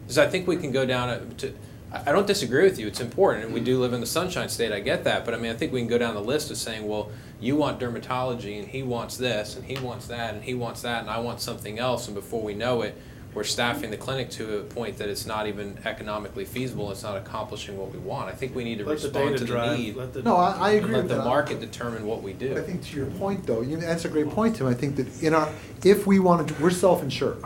Because I think we can go down to, I don't disagree with you, it's important, and we do live in the Sunshine State, I get that, but I mean, I think we can go down the list of saying, well, you want dermatology, and he wants this, and he wants that, and he wants that, and I want something else, and before we know it, we're staffing the clinic to a point that it's not even economically feasible, it's not accomplishing what we want. I think we need to respond to the need. No, I agree Let with the that. market determine what we do. But I think to your point, though, that's a great point, Tim. I think that if we wanted to, we're self-insured.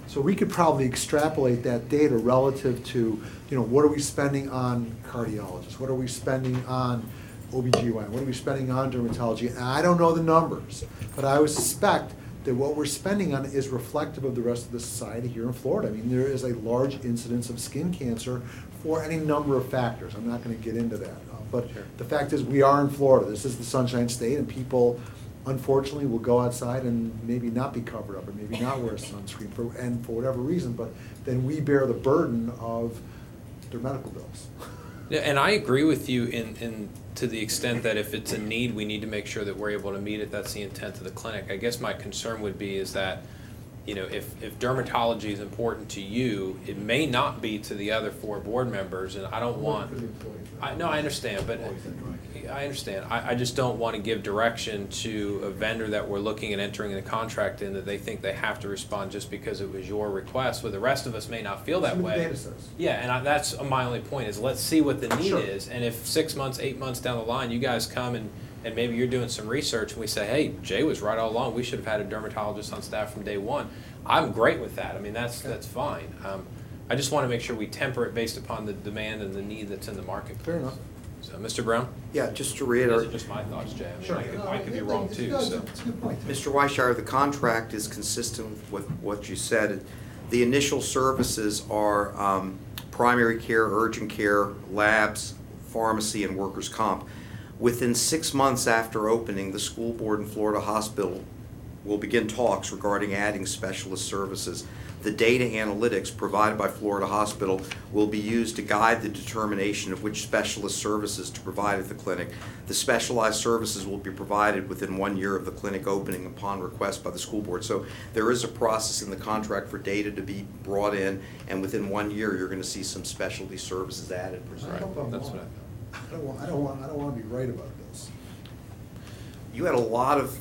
So we could probably extrapolate that data relative to, what are we spending on cardiologists? What are we spending on OBGYN? What are we spending on dermatology? And I don't know the numbers, but I would suspect that what we're spending on is reflective of the rest of the society here in Florida. I mean, there is a large incidence of skin cancer for any number of factors. I'm not going to get into that. But the fact is, we are in Florida. This is the Sunshine State, and people, unfortunately, will go outside and maybe not be covered up or maybe not wear sunscreen for whatever reason, but then we bear the burden of their medical bills. Yeah, and I agree with you in to the extent that if it's a need, we need to make sure that we're able to meet it. That's the intent of the clinic. I guess my concern would be is that, if dermatology is important to you, it may not be to the other 4 board members, and I don't want. I understand, but I understand. I just don't want to give direction to a vendor that we're looking at entering a contract in that they think they have to respond just because it was your request, where the rest of us may not feel that way. Data says. Yeah, and that's my only point is let's see what the need Sure. is, and if 6 months, 8 months down the line, you guys come and maybe you're doing some research and we say, hey, Jay was right all along, we should have had a dermatologist on staff from day one. I'm great with that. I mean, that's fine. I just want to make sure we temper it based upon the demand and the need that's in the market. Fair enough. So, Mr. Brown? Yeah, just to Those reiterate, are just my thoughts, Jay. I mean, Sure. I could be wrong too, so. It's a good point. Mr. Weishauer, the contract is consistent with what you said. The initial services are primary care, urgent care, labs, pharmacy, and workers' comp. Within 6 months after opening, the school board and Florida Hospital will begin talks regarding adding specialist services. The data analytics provided by Florida Hospital will be used to guide the determination of which specialist services to provide at the clinic. The specialized services will be provided within 1 year of the clinic opening upon request by the school board. So there is a process in the contract for data to be brought in, and within 1 year, you're going to see some specialty services added. I hope I'm That's wrong. what I don't want to be right about this. You had a lot of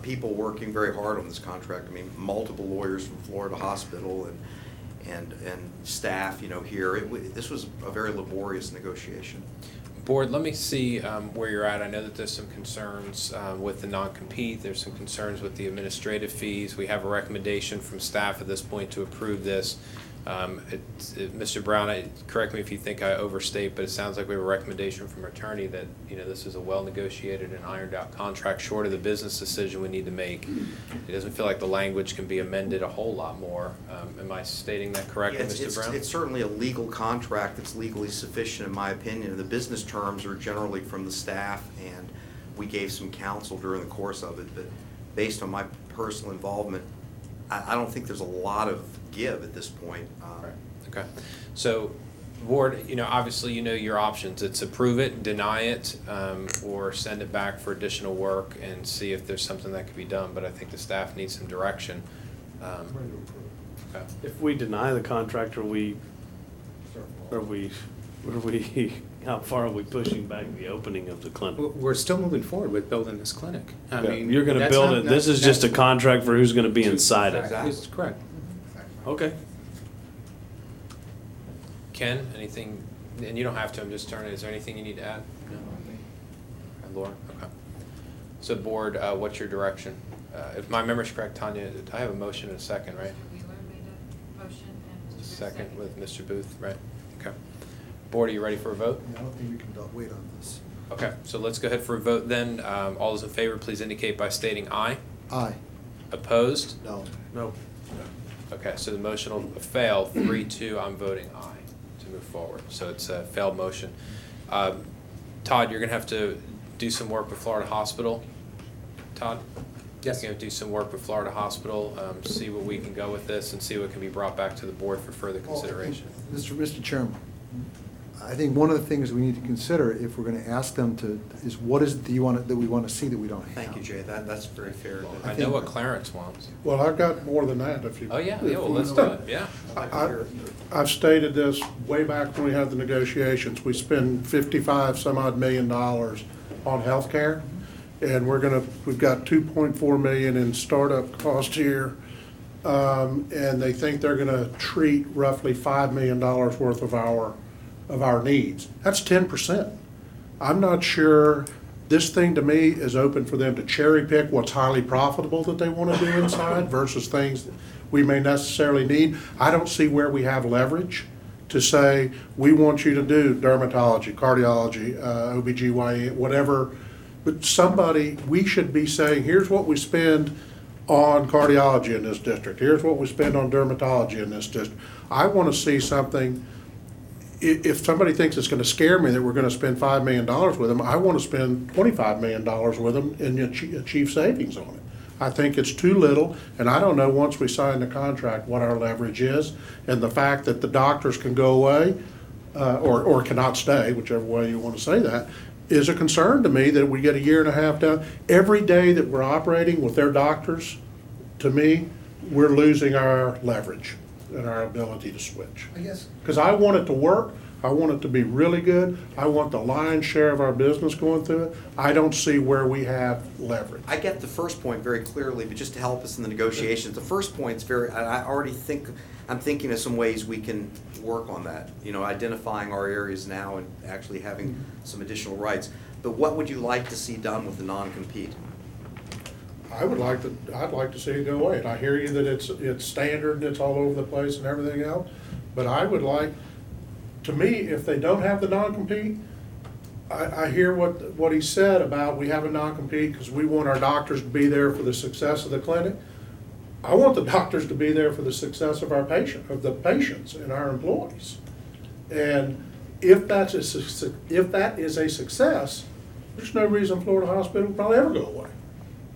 people working very hard on this contract. I mean, multiple lawyers from Florida Hospital and staff, here. This was a very laborious negotiation. Board, let me see where you're at. I know that there's some concerns with the non-compete. There's some concerns with the administrative fees. We have a recommendation from staff at this point to approve this. Mr. Brown, correct me if you think I overstate, but it sounds like we have a recommendation from our attorney that, this is a well-negotiated and ironed-out contract, short of the business decision we need to make. It doesn't feel like the language can be amended a whole lot more. Am I stating that correctly, Yeah, Mr. Brown? It's certainly a legal contract that's legally sufficient, in my opinion. The business terms are generally from the staff, and we gave some counsel during the course of it, but based on my personal involvement, I don't think there's a lot of give at this point. Okay. So, board, obviously you know your options. It's approve it, deny it, or send it back for additional work and see if there's something that could be done. But I think the staff needs some direction. Okay. If we deny the contract, how far are we pushing back the opening of the clinic? We're still moving forward with building this clinic. I mean, You're gonna that's build not- it, this is just a contract for who's gonna be inside it. That's correct. Okay. Ken, anything, and you don't have to, I'm just turning, is there anything you need to add? No. Laura? Okay. So board, what's your direction? If my memory's correct, Tanya, I have a motion and a second, right? Wheeler made a motion and Mr. Booth Second with Mr. Booth, right? Okay. Board, are you ready for a vote? I don't think we can wait on this. Okay, so let's go ahead for a vote then. All those in favor, please indicate by stating aye. Aye. Opposed? No. No. Okay, so the motion will fail, 3-2, I'm voting aye to move forward. So it's a failed motion. Todd, you're gonna have to do some work with Florida Hospital. Todd? Yes. You're gonna do some work with Florida Hospital, see what we can go with this and see what can be brought back to the board for further consideration. Mr. Chairman, I think one of the things we need to consider if we're going to ask them to, is what is it that we want to see that we don't have? Thank you, Jay. That's very fair. I know what Clarence wants. Well, I've got more than that if you. Oh, yeah, well, let's do it, yeah. I've stated this way back when we had the negotiations. We spend 55 some odd million dollars on healthcare, and we've got 2.4 million in startup cost here. And they think they're gonna treat roughly $5 million worth of our needs. That's 10%. I'm not sure, this thing to me is open for them to cherry pick what's highly profitable that they wanna do inside versus things that we may necessarily need. I don't see where we have leverage to say, we want you to do dermatology, cardiology, OBGYN, whatever. But we should be saying, here's what we spend on cardiology in this district. Here's what we spend on dermatology in this district. I want to see something, if somebody thinks it's going to scare me that we're going to spend $5 million with them, I want to spend $25 million with them and achieve savings on it. I think it's too little, and I don't know, once we sign the contract, what our leverage is. And the fact that the doctors can go away, or cannot stay, whichever way you want to say that, is a concern to me, that we get a year and a half down. Every day that we're operating with their doctors, to me, we're losing our leverage and our ability to switch. I guess. Because I want it to work, I want it to be really good, I want the lion's share of our business going through it. I don't see where we have leverage. I get the first point very clearly, but just to help us in the negotiations, the first point's I'm thinking of some ways we can work on that, identifying our areas now and actually having some additional rights. But what would you like to see done with the non-compete? I'd like to see it go away. And I hear you that it's standard and it's all over the place and everything else. But I would like, to me, if they don't have the non-compete, I hear what he said about, we have a non-compete because we want our doctors to be there for the success of the clinic. I want the doctors to be there for the success of the patients and our employees. And if that is a success, there's no reason Florida Hospital will probably ever go away.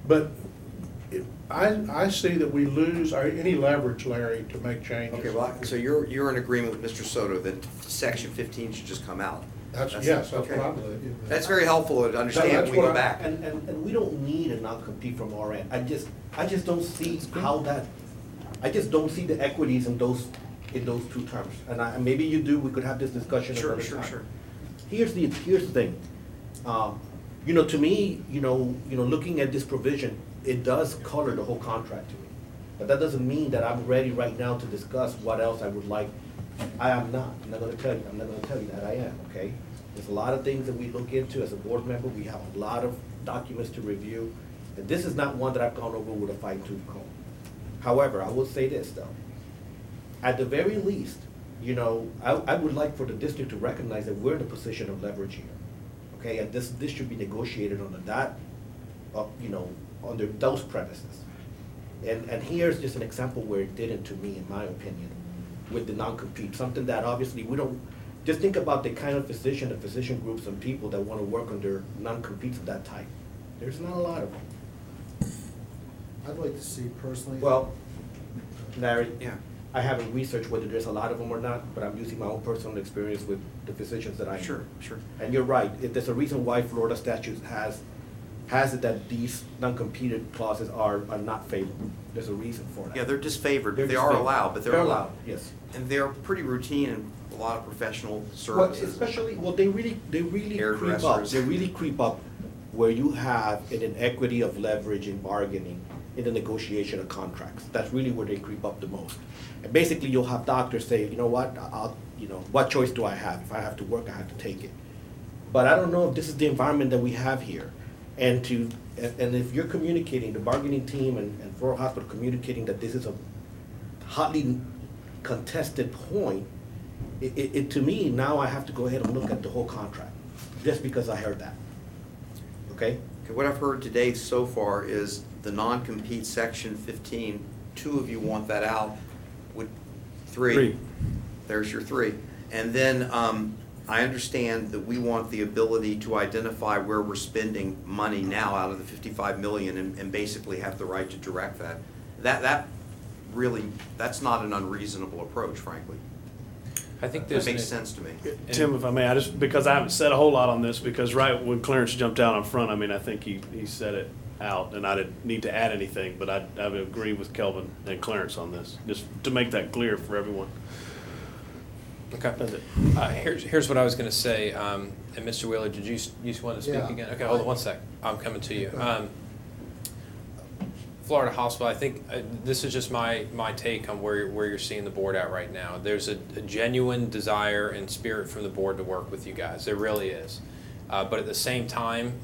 But I see that we lose any leverage, Larry, to make changes. Okay, well, so you're in agreement with Mr. Soto that Section 15 should just come out? That's what I believe. That's very helpful to understand when we go back. And we don't need a non-compete from our end. I just don't see how that, I just don't see the equities in those two terms. And maybe you do, we could have this discussion another time. Sure. Here's the thing. To me, looking at this provision, it does color the whole contract to me. But that doesn't mean that I'm ready right now to discuss what else I would like. I am not. I'm not going to tell you that I am, okay? There's a lot of things that we look into as a board member. We have a lot of documents to review. And this is not one that I've gone over with a fine-tooth comb. However, I will say this, though. at the very least, you know, I would like for the district to recognize that we're in a position of leverage here. Okay, and this should be negotiated under that, you know, under those premises. And here's just an example where it didn't, to me, in my opinion, with the non-compete, something that obviously we don't, just think about the kind of physician and physician groups and people that want to work under non-competes of that type. There's not a lot of them. I'd like to see personally. Well, Larry, Yeah. I haven't researched whether there's a lot of them or not, but I'm using my own personal experience with the physicians that I know. Sure, sure. And you're right, there's a reason why Florida statute has it that these non-competed clauses are not favorable. There's a reason for that. Yeah, they're disfavored. They're They are disfavored. allowed, but they're They're allowed. yes. And they're pretty routine in a lot of professional Well, services. especially, well, they really creep up. Hairdressers. They really creep up where you have an inequity of leverage in bargaining in the negotiation of contracts. That's really where they creep up the most. And basically, you'll have doctors say, you know what, what choice do I have? If I have to work, I have to take it. But I don't know if this is the environment that we have here. And if you're communicating, the bargaining team and Florida Hospital communicating that this is a hotly contested point, to me, now I have to go ahead and look at the whole contract, just because I heard that. Okay? Okay, what I've heard today so far is the non-compete section 15, 2 of you want that out, with 3. There's your 3. And then I understand that we want the ability to identify where we're spending money now out of the 55 million and basically have the right to direct that. That really, that's not an unreasonable approach, frankly. I think That there's makes sense to me. Tim, if I may, because I haven't said a whole lot on this, because right when Clarence jumped out in front, I mean, I think he said it out, and I didn't need to add anything, but I would agree with Kelvin and Clarence on this, just to make that clear for everyone. Okay. That's it. Here's what I was going to say, and Mr. Wheeler, did you want to speak Yeah. again? Okay, hold on one sec. I'm coming to you. Florida Hospital, I think this is just my take on where you're seeing the board at right now. There's a genuine desire and spirit from the board to work with you guys. There really is. But at the same time,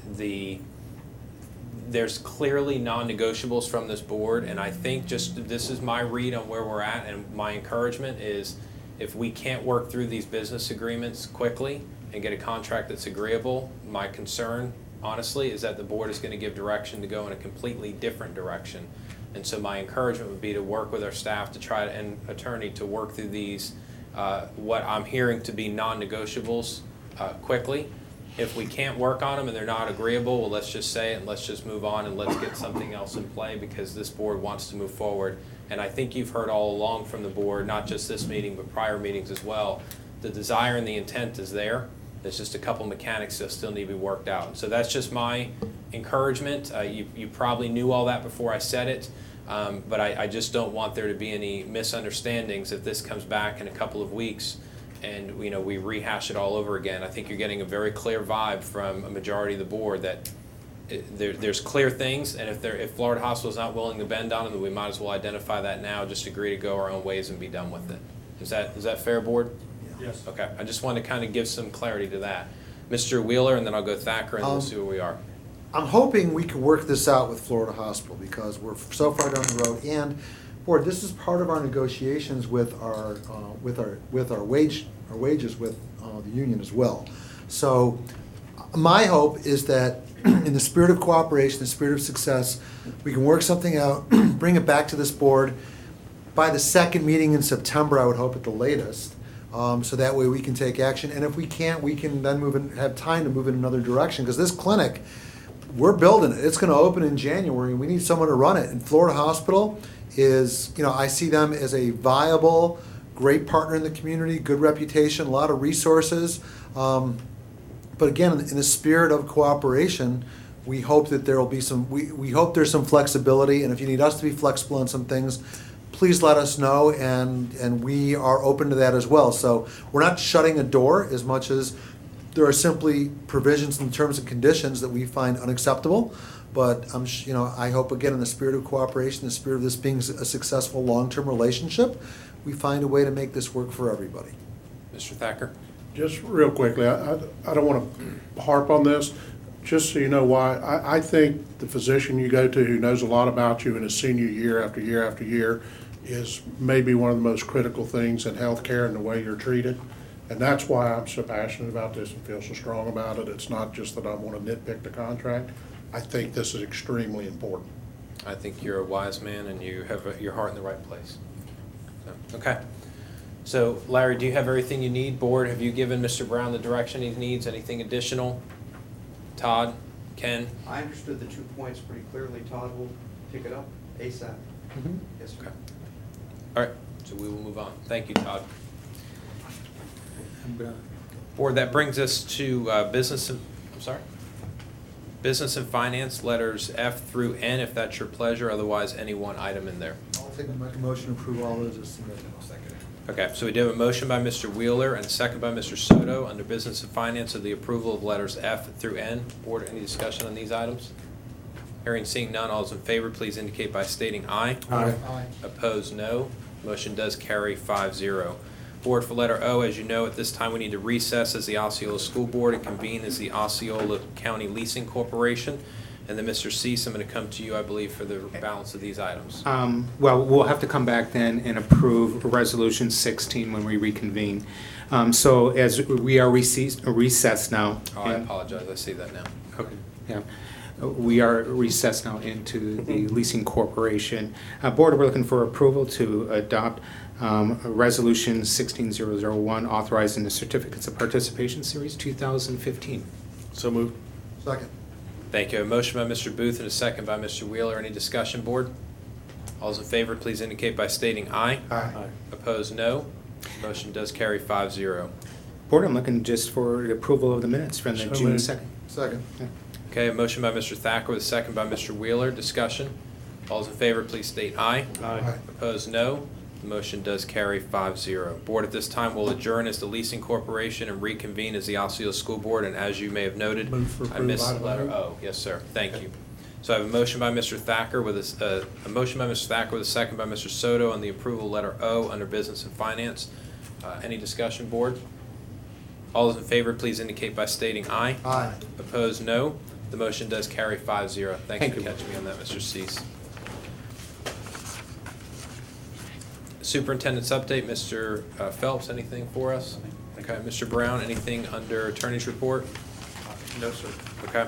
there's clearly non-negotiables from this board, and I think this is my read on where we're at, and my encouragement is if we can't work through these business agreements quickly and get a contract that's agreeable, my concern, honestly, is that the board is going to give direction to go in a completely different direction. And so my encouragement would be to work with our staff to try to, and attorney to work through these, what I'm hearing to be non-negotiables quickly. If we can't work on them and they're not agreeable, well, let's just say it and let's just move on and let's get something else in play because this board wants to move forward. And I think you've heard all along from the board, not just this meeting, but prior meetings as well, the desire and the intent is there. There's just a couple mechanics that still need to be worked out. So that's just my encouragement. You probably knew all that before I said it, but I just don't want there to be any misunderstandings if this comes back in a couple of weeks and we rehash it all over again. I think you're getting a very clear vibe from a majority of the board that there's clear things, and if Florida Hospital is not willing to bend on them, then we might as well identify that now, just agree to go our own ways and be done with it. Is that fair, board? Yes. Okay, I just wanted to kind of give some clarity to that. Mr. Wheeler, and then I'll go Thacker, and we'll see where we are. I'm hoping we can work this out with Florida Hospital because we're so far down the road. And, board, this is part of our negotiations with our wages with the union as well. So, my hope is that in the spirit of cooperation, the spirit of success, we can work something out, bring it back to this board by the second meeting in September. I would hope at the latest. So that way we can take action. And if we can't, we can then have time to move in another direction. Because this clinic, we're building it. It's going to open in January, and we need someone to run it. And Florida Hospital is, I see them as a viable, great partner in the community, good reputation, a lot of resources. But again, in the spirit of cooperation, we hope that there will be we hope there's some flexibility. And if you need us to be flexible on some things, please let us know, and we are open to that as well. So we're not shutting a door as much as there are simply provisions in terms and conditions that we find unacceptable. But I hope, again, in the spirit of cooperation, the spirit of this being a successful long-term relationship, we find a way to make this work for everybody. Mr. Thacker? Just real quickly, I don't want to harp on this, just so you know why. I think the physician you go to who knows a lot about you and has seen you year after year after year is maybe one of the most critical things in healthcare and the way you're treated. And that's why I'm so passionate about this and feel so strong about it. It's not just that I want to nitpick the contract. I think this is extremely important. I think you're a wise man and you have your heart in the right place. So, okay. So Larry, do you have everything you need? Board, have you given Mr. Brown the direction he needs? Anything additional? Todd, Ken? I understood the 2 points pretty clearly. Todd will pick it up ASAP. Yes, sir. Okay. All right, so we will move on. Thank you, Todd. Board, that brings us to business and, I'm sorry? Business and finance, letters F through N, if that's your pleasure. Otherwise, any one item in there. I'll make a motion to approve all those as submitted. I'll second it. Okay, so we do have a motion by Mr. Wheeler and a second by Mr. Soto under business and finance of the approval of letters F through N. Board, any discussion on these items? Hearing, seeing none, all those in favor, please indicate by stating aye. Aye. Opposed, no. Motion does carry 5-0. Board, for letter O, as you know, at this time we need to recess as the Osceola School Board and convene as the Osceola County Leasing Corporation. And then Mr. Cease, I'm going to come to you, I believe, for the balance of these items. Well, we'll have to come back then and approve Resolution 16 when we reconvene. So as we are recessed now. Oh, I apologize, I see that now. Okay, yeah. We are recessed now into the leasing corporation. Board, we're looking for approval to adopt Resolution 16001, authorizing the Certificates of Participation Series 2015. So moved. Second. Thank you. A motion by Mr. Booth and a second by Mr. Wheeler. Any discussion, Board? All those in favor, please indicate by stating aye. Aye. Opposed, no. Motion does carry 5-0. Board, I'm looking just for the approval of the minutes from the So June moved. 2nd. Second. Okay, a motion by Mr. Thacker with a second by Mr. Wheeler. Discussion. All those in favor, please state aye. Aye. Opposed, no. The motion does carry 5-0. Board, at this time will adjourn as the leasing corporation and reconvene as the Osceola School Board. And as you may have noted, Move for I approval missed item letter O. O. Yes, sir. Thank you. So I have a motion by Mr. Thacker with a motion by Mr. Thacker with a second by Mr. Soto on the approval of letter O under business and finance. Any discussion, Board? All those in favor, please indicate by stating aye. Aye. Opposed, no. The motion does carry 5-0. Thanks Thank for you. catching me on that, Mr. Cease. Superintendent's update, Mr. Phelps, anything for us? Okay, Mr. Brown, anything under attorney's report? No, sir. Okay,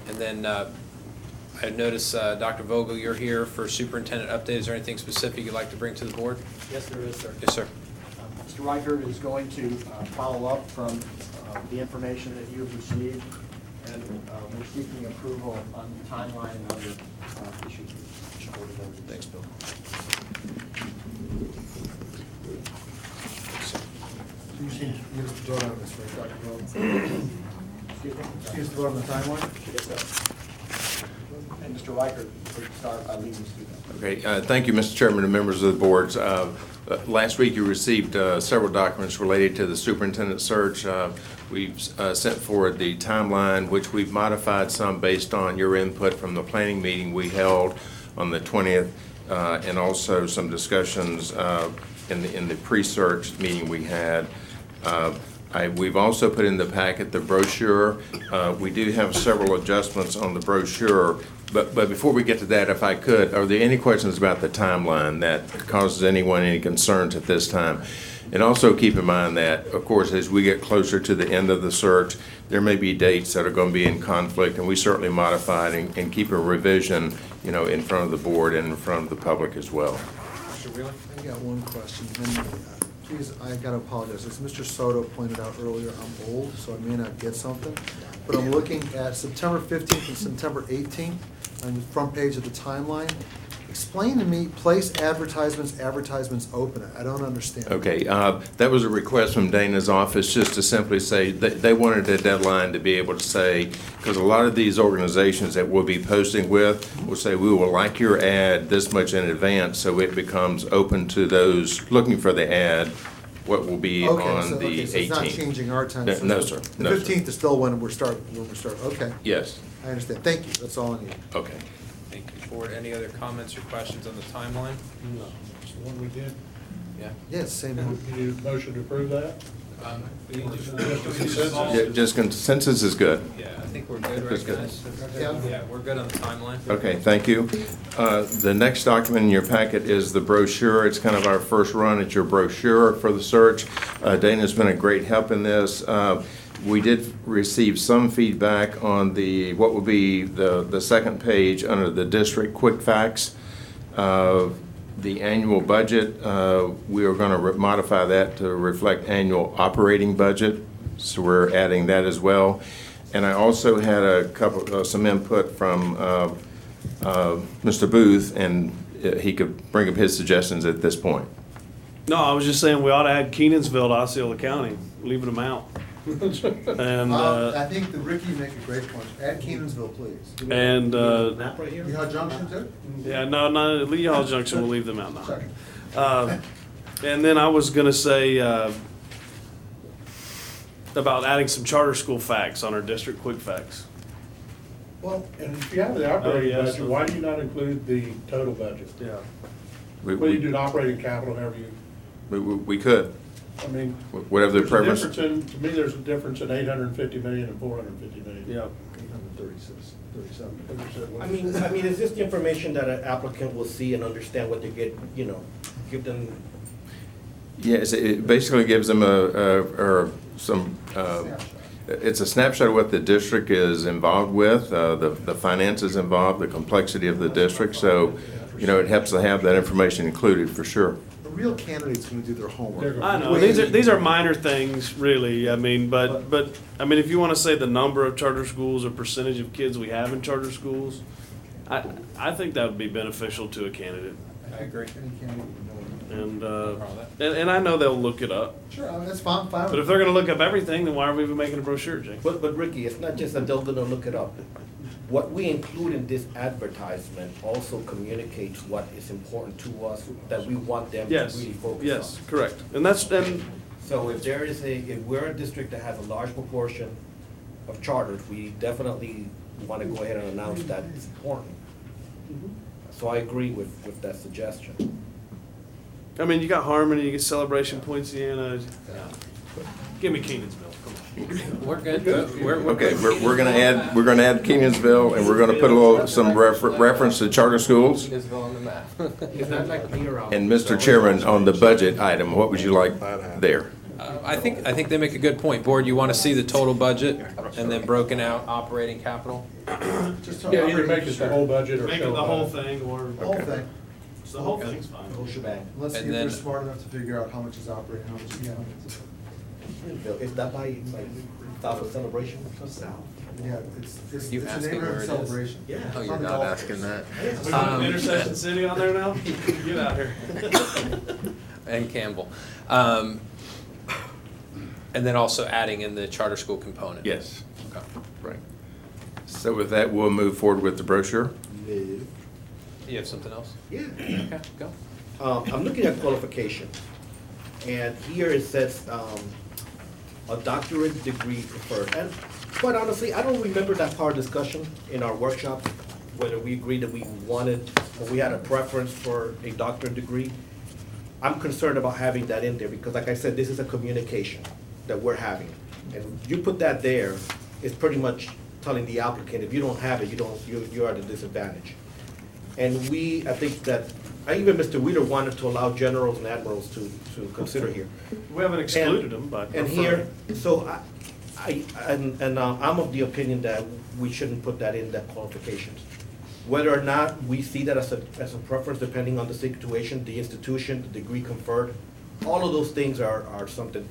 and then I notice, Dr. Vogel, you're here for superintendent update. Is there anything specific you'd like to bring to the board? Yes, there is, sir. Yes, sir. Mr. Reichert is going to follow up from the information that you've received, and we're seeking approval on the timeline and other issues. Thanks, Bill. You have to vote on this, right, Dr. Rhodes? You have to vote on the timeline? Yes, sir. And Mr. Reichert will start leading us through that. Okay, thank you, Mr. Chairman and members of the boards. Last week you received several documents related to the superintendent search. We've sent forward the timeline, which we've modified some based on your input from the planning meeting we held on the 20th, and also some discussions in the pre-search meeting we had. We've also put in the packet the brochure. We do have several adjustments on the brochure, but before we get to that, if I could, are there any questions about the timeline that causes anyone any concerns at this time? And also keep in mind that, of course, as we get closer to the end of the search, there may be dates that are going to be in conflict, and we certainly modify it and keep a revision, you know, in front of the board and in front of the public as well. Mr. Wheeler? I got one question. And, please, I got to apologize. As Mr. Soto pointed out earlier, I'm old, so I may not get something. But I'm looking at September 15th and September 18th on the front page of the timeline. Explain to me, place advertisements open. I don't understand. Okay, that was a request from Dana's office, just to simply say that they wanted a deadline to be able to say, because a lot of these organizations that we'll be posting with will say, we will like your ad this much in advance, so it becomes open to those looking for the ad, what will be on the 18th. So it's not changing our time. No, sir. The No, sir. 15th is still when we're starting. Okay. Yes. I understand. Thank you. That's all I need. Okay. Thank you, Board. Any other comments or questions on the timeline? No. It's the one we did. Yeah. Yes, same You one. need a motion to approve that? Just consensus is good. Yeah, I think we're good, right, That's good. guys? Yeah. Yeah, we're good on the timeline. Okay, thank you. The next document in your packet is the brochure. It's kind of our first run at your brochure for the search. Dana's been a great help in this. We did receive some feedback on what will be the second page under the district quick facts. The annual budget, we are going to modify that to reflect annual operating budget, so we're adding that as well. And I also had some input from Mr. Booth, and he could bring up his suggestions at this point. No, I was just saying we ought to add Kenansville to Osceola County, leaving them out. And, I think that Ricky make a great point. Add Kenansville, please. and, Map right here? You know Junction too? yeah, no, Lee Hall Junction, we'll leave them out now. Sorry. And then I was gonna say, about adding some charter school facts on our district quick facts. Well, and if you have the operating Oh, yes. budget, why do you not include the total budget? Yeah. Well, you do an operating capital, however you, We could, I mean. whatever the there's a preference. difference to me, there's a difference in 850 million and 450 million. Yeah. 37. I mean, is this the information that an applicant will see and understand what they get, give them? Yes, it basically gives them it's a snapshot of what the district is involved with, the finances involved, the complexity of the district. So, it helps to have that information included for sure. A real candidate's gonna do their homework. I know, these are minor things, really, I mean, but, if you wanna say the number of charter schools or percentage of kids we have in charter schools, I think that would be beneficial to a candidate. I agree. And, and I know they'll look it up, Sure, I mean, that's fine. but if they're gonna look up everything, then why are we even making a brochure, Jake? But Ricky, it's not just that they're gonna look it up. What we include in this advertisement also communicates what is important to us, that we want them to Yes, really focus on. yes, correct, and So if we're a district that has a large proportion of charters, we definitely want to go ahead and announce that it's important. So I agree with that suggestion. I mean, you got Harmony, you get Celebration Poinciana. Give me Kenansville, come on. We're good. We're Okay, good. we're gonna add Kenansville, and we're gonna put some reference to charter schools. Kenansville on the map. Is that like near? And Mr. Chairman, on the budget item, what would you like there? I think they make a good point. Board, you want to see the total budget and then broken out operating capital? Yeah, either make it the whole budget or Make it show the whole that. thing, or, The whole thing. the whole thing's fine. The whole shebang. Let's see And if they're then- smart enough to figure out how much is operating, how much is county. Is that by South of Celebration? Yeah, it's You a asking where neighborhood it is? celebration. Yeah. It's Oh, on you're the not golf asking course. that. We put Intersection City on there now? Get out here. And Campbell. And then also adding in the charter school component. Yes, Okay. right. So with that, we'll move forward with the brochure. You have something else? Yeah. Okay, go. I'm looking at qualification, and here it says, a doctorate degree preferred. And quite honestly, I don't remember that part of discussion in our workshop, whether we agreed that we wanted, or we had a preference for a doctorate degree. I'm concerned about having that in there, because like I said, this is a communication that we're having. And you put that there, it's pretty much telling the applicant, if you don't have it, you're at a disadvantage. And I think that, even Mr. Wheeler wanted to allow generals and admirals to consider here. We haven't excluded them, but. And here, so I'm of the opinion that we shouldn't put that in the qualifications. Whether or not we see that as a preference, depending on the situation, the institution, the degree conferred, all of those things are something,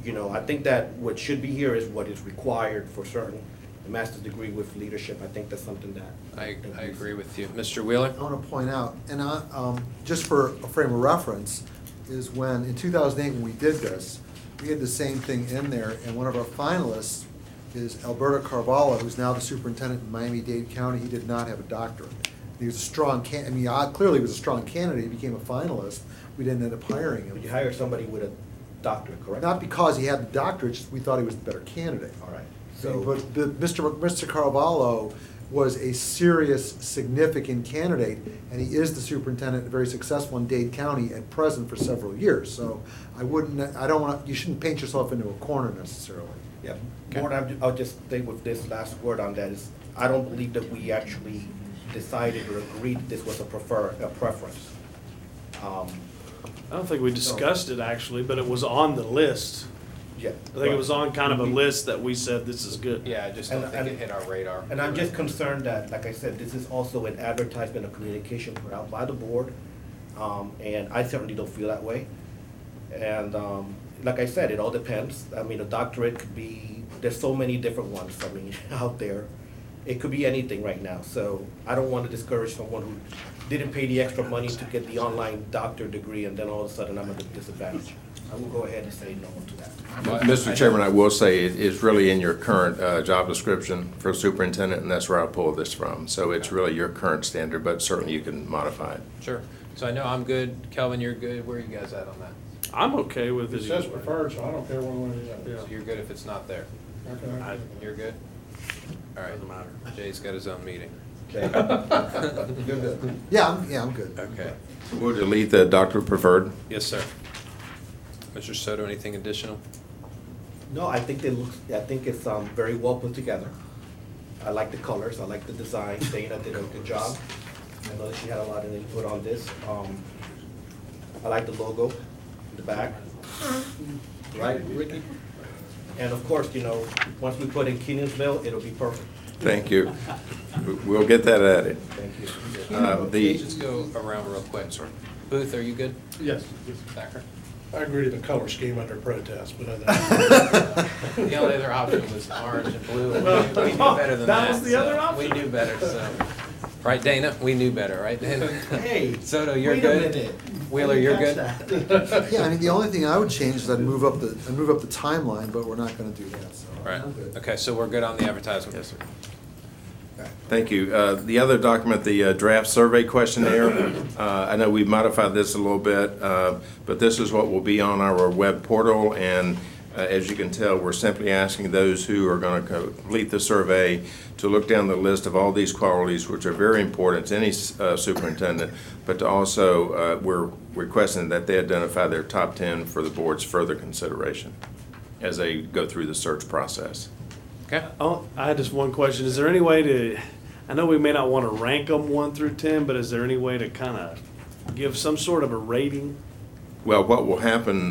I think that what should be here is what is required for certain, a master's degree with leadership. I think that's something that. I agree with you. Mr. Wheeler? I want to point out, and just for a frame of reference, is when, in 2008, when we did this, we had the same thing in there, and one of our finalists is Alberto Carvalho, who's now the superintendent in Miami-Dade County. He did not have a doctorate. He was a strong clearly he was a strong candidate. He became a finalist. We didn't end up hiring him. Would you hire somebody with a doctorate, correct? Not because he had the doctorate, just we thought he was the better candidate. All right. But Mr. Carvalho was a serious, significant candidate, and he is the superintendent, very successful in Dade County at present for several years. So I don't want, you shouldn't paint yourself into a corner necessarily. Yeah, Board, I'll just stay with this last word on that is, I don't believe that we actually decided or agreed that this was a preference. I don't think we discussed it actually, but it was on the list. Yeah. I think it was on kind of a list that we said this is good. Yeah, I just don't think it hit our radar. And I'm just concerned that, like I said, this is also an advertisement of communication put out by the board, and I certainly don't feel that way. And like I said, it all depends. I mean, a doctorate could be, there's so many different ones, I mean, out there. It could be anything right now, so I don't want to discourage someone who didn't pay the extra money to get the online doctor degree, and then all of a sudden I'm at a disadvantage. I will go ahead and say no to that. Mr. Chairman, I will say it is really in your current job description for superintendent, and that's where I pulled this from. So it's really your current standard, but certainly you can modify it. Sure. So I know I'm good. Kelvin, you're good. Where are you guys at on that? I'm okay with it. It says preferred, so I don't care one way or the So other. you're good if it's not there? Okay. You're good? All right. Doesn't matter. Jay's got his own meeting. Okay. You're good. Yeah, I'm good. Okay. We'll delete the doctor preferred. Yes, sir. Mr. Soto, anything additional? No, I think it's very well put together. I like the colors, I like the design. Dana did a good job. I know that she had a lot of input on this. I like the logo in the back. Right, Ricky? And of course, you know, once we put in Kenansville, it'll be perfect. Thank you. We'll get that added. Thank you. Let's just go around real quick. Booth, are you good? Yes. Thacker? I agree to the color scheme under protest, but other than that. The only other option was orange and blue. We knew better than that. That was the other option. We knew better, so. Right, Dana? We knew better, right, Dana? Hey. Soto, you're wait a good? minute. Wheeler, you're good? Yeah, I mean, the only thing I would change is I'd move up the timeline, but we're not gonna do that, so. Right. I'm good. Okay, so we're good on the advertisement? Yes, sir. Thank you. The other document, the draft survey questionnaire, I know we've modified this a little bit, but this is what will be on our web portal, and as you can tell, we're simply asking those who are going to complete the survey to look down the list of all these qualities, which are very important to any superintendent, but to also, we're requesting that they identify their top 10 for the board's further consideration as they go through the search process. Okay. Oh, I had just one question. Is there any way to, I know we may not want to rank them 1 through 10, but is there any way to kind of give some sort of a rating? Well, what will happen,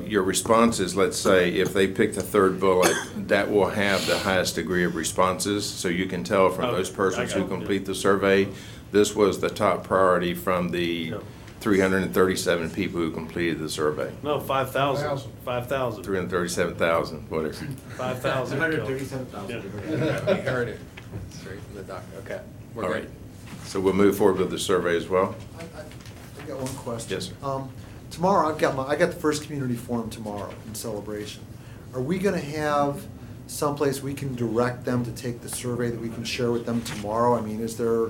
your responses, let's say, if they pick the third bullet, that will have the highest degree of responses. So you can tell from those persons who complete the survey, this was the top priority from the 337 people who completed the survey. No, 5,000. 5,000. 337,000, whatever. 5,000. 137,000. We heard it straight from the doctor. Okay, we're All good. right. So we'll move forward with the survey as well? I got one question. Yes, sir. Tomorrow, I got the first community forum tomorrow in Celebration. Are we gonna have someplace we can direct them to take the survey that we can share with them tomorrow? I mean, is there,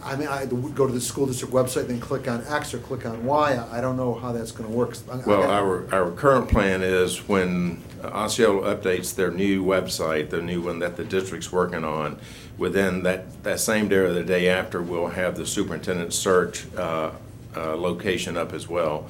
I mean, I go to the school district website, then click on X or click on Y. I don't know how that's gonna work. Well, our current plan is when Osceola updates their new website, the new one that the district's working on, within that same day or the day after, we'll have the superintendent search location up as well.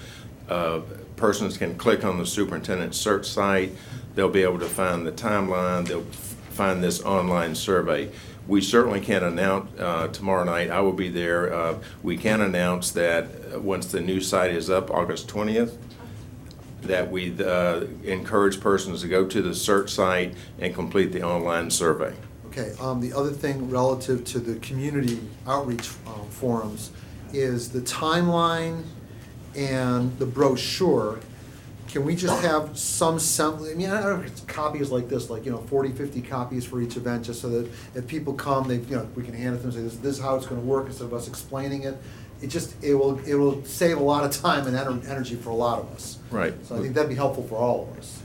Persons can click on the superintendent search site. They'll be able to find the timeline. They'll find this online survey. We certainly can't announce tomorrow night. I will be there. We can announce that once the new site is up, August 20th, that we encourage persons to go to the search site and complete the online survey. Okay, the other thing relative to the community outreach forums is the timeline and the brochure. Can we just have some, I mean, I don't know if it's copies like this, like, 40, 50 copies for each event, just so that if people come, we can hand it to them and say, this is how it's gonna work, instead of us explaining it. It will save a lot of time and energy for a lot of us. Right. So I think that'd be helpful for all of us.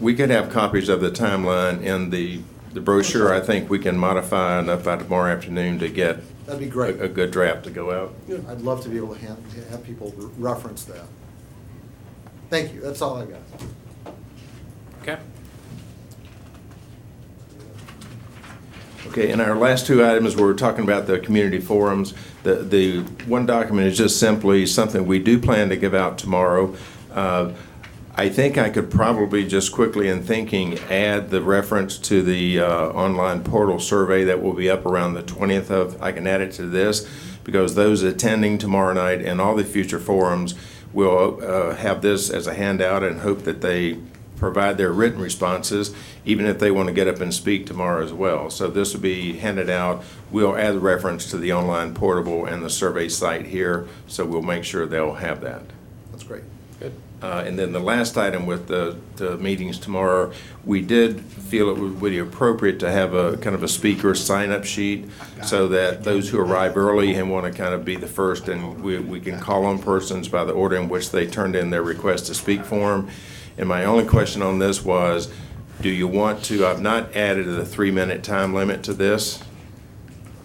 We could have copies of the timeline in the brochure. I think we can modify enough by tomorrow afternoon to get That'd be great. a good draft to go out. I'd love to be able to have people reference that. Thank you, that's all I got. Okay. Okay, and our last two items, we're talking about the community forums. The one document is just simply something we do plan to give out tomorrow. I think I could probably just quickly in thinking add the reference to the online portal survey that will be up around the 20th of, I can add it to this, because those attending tomorrow night and all the future forums will have this as a handout and hope that they provide their written responses, even if they want to get up and speak tomorrow as well. So this will be handed out. We'll add the reference to the online portable and the survey site here, so we'll make sure they'll have that. That's great. Good. And then the last item with the meetings tomorrow, we did feel it would be appropriate to have a kind of a speaker sign-up sheet so that those who arrive early and want to kind of be the first, and we can call on persons by the order in which they turned in their request to speak form. And my only question on this was, do you want to, I've not added a 3-minute time limit to this,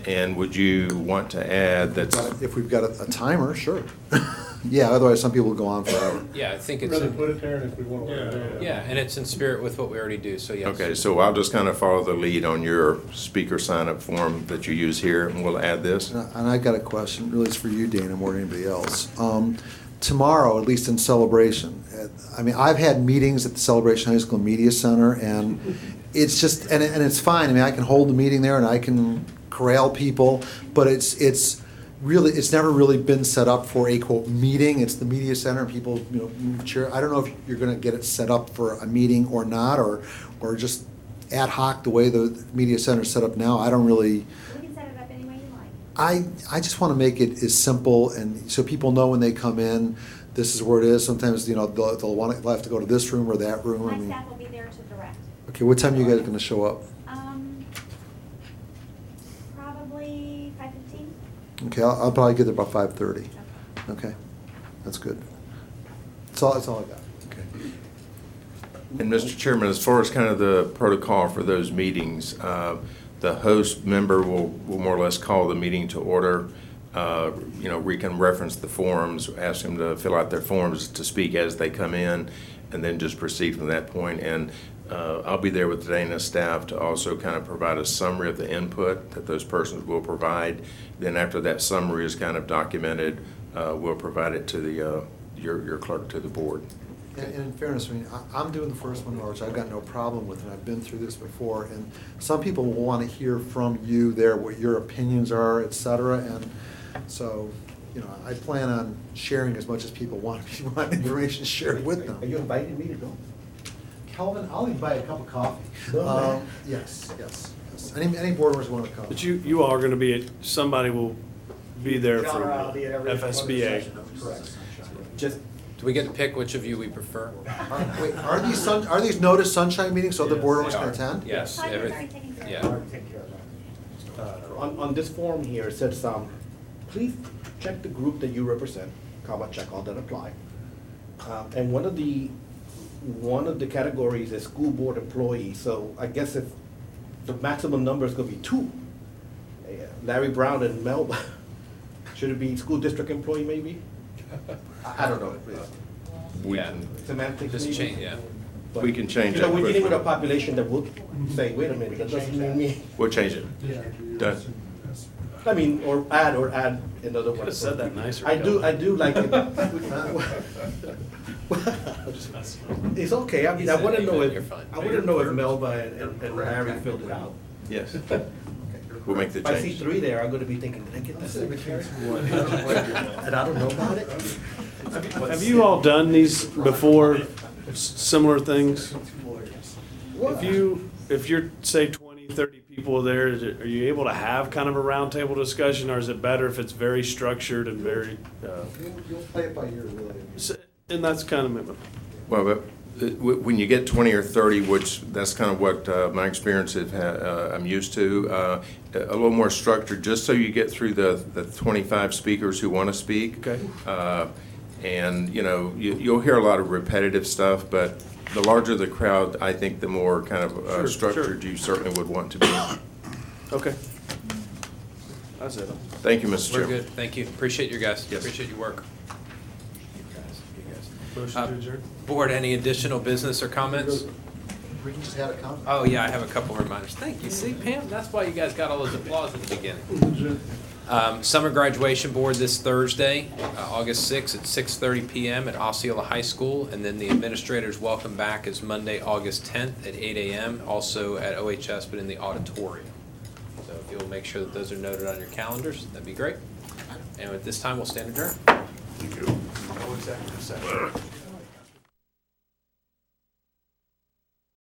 and would you want to add that? If we've got a timer, sure. Yeah, otherwise some people will go on forever. Yeah, I think it's, Rather put it there, and if we want to. yeah, and it's in spirit with what we already do, so yes. Okay, so I'll just kind of follow the lead on your speaker sign-up form that you use here, and we'll add this. And I got a question, really it's for you, Dana, more than anybody else. Tomorrow, at least in Celebration, I mean, I've had meetings at the Celebration High School Media Center, and it's just, and it's fine. I mean, I can hold the meeting there and I can corral people, but it's really, it's never really been set up for a quote meeting. It's the media center, and people, you know, move chair. I don't know if you're going to get it set up for a meeting or not, or just ad hoc the way the media center is set up now. I don't really. We can set it up any way you like. I just want to make it as simple, and so people know when they come in, this is where it is. Sometimes, you know, they'll have to go to this room or that room. My I mean, staff will be there to direct. okay, what time are you guys going to show up? Probably 5:15. Okay, I'll probably get there about 5:30. Okay, that's good. That's all I got. Okay. And Mr. Chairman, as far as kind of the protocol for those meetings, the host member will more or less call the meeting to order. You know, we can reference the forms, ask them to fill out their forms to speak as they come in, and then just proceed from that point. And I'll be there with Dana's staff to also kind of provide a summary of the input that those persons will provide. Then after that summary is kind of documented, we'll provide it to the your clerk to the board. And in fairness, I mean, I'm doing the first one, which I've got no problem with, and I've been through this before. And some people will want to hear from you there what your opinions are, et cetera. And so, you know, I plan on sharing as much as people want information shared with them. Are you inviting me to go? Calvin, I'll even buy a cup of coffee. No, Yes. Any board members want to come? But you are going to be, somebody will be there John for or I'll be at every one of the FSBA. sessions. Correct. Just, Do we get to pick which of you we prefer? Wait, are these noticed sunshine meetings so the board members They can are. attend? Yes. Simon's every- already taken care of Yeah. Already taken care of that. on this form here, it says, please check the group that you represent, comma, check all that apply. And one of the categories is school board employee, so I guess if the maximum number is gonna be 2, Larry Brown and Melba, should it be school district employee maybe? I don't know. We Yeah. can, Semantics Just maybe? change, yeah. But, we can change you know, that we're dealing with a quickly. population that would say, wait a minute, that doesn't mean me. We'll change it. Done. I mean, or add another one. Could have said that nicer, I do Kelvin. like it. It's okay, I mean, I wanna know You're if, fine. I wanna know if Melba and Larry filled it out. Yes. We'll make the If I see change. 3 there, I'm gonna be thinking, did I get that secretary? And I don't know about it. Have you all done these before, similar things? If you're, say, 20, 30 people there, are you able to have kind of a roundtable discussion, or is it better if it's very structured and very, You'll play it by ear, really. and that's kind of, Well, but when you get 20 or 30, which that's kind of what my experience I'm used to, a little more structured, just so you get through the 25 speakers who want to speak. Okay. And, you know, you'll hear a lot of repetitive stuff, but the larger the crowd, I think the more kind of Sure, structured you certainly would want to be. okay. That's it. Thank you, Mr. We're Chairman. good, thank you. Appreciate you guys. Yes. Appreciate your work. Motion to adjourn? Board, any additional business or comments? Ricky just had a comment. Oh, yeah, I have a couple of reminders. Thank you. See, Pam, that's why you guys got all those applause at the beginning. Summer graduation board this Thursday, August 6th at 6:30 p.m. at Osceola High School. And then the administrators welcome back is Monday, August 10th at 8 a.m., also at OHS, but in the auditorium. So if you'll make sure that those are noted on your calendars, that'd be great. And at this time, we'll stand adjourned. Thank you. No executive session.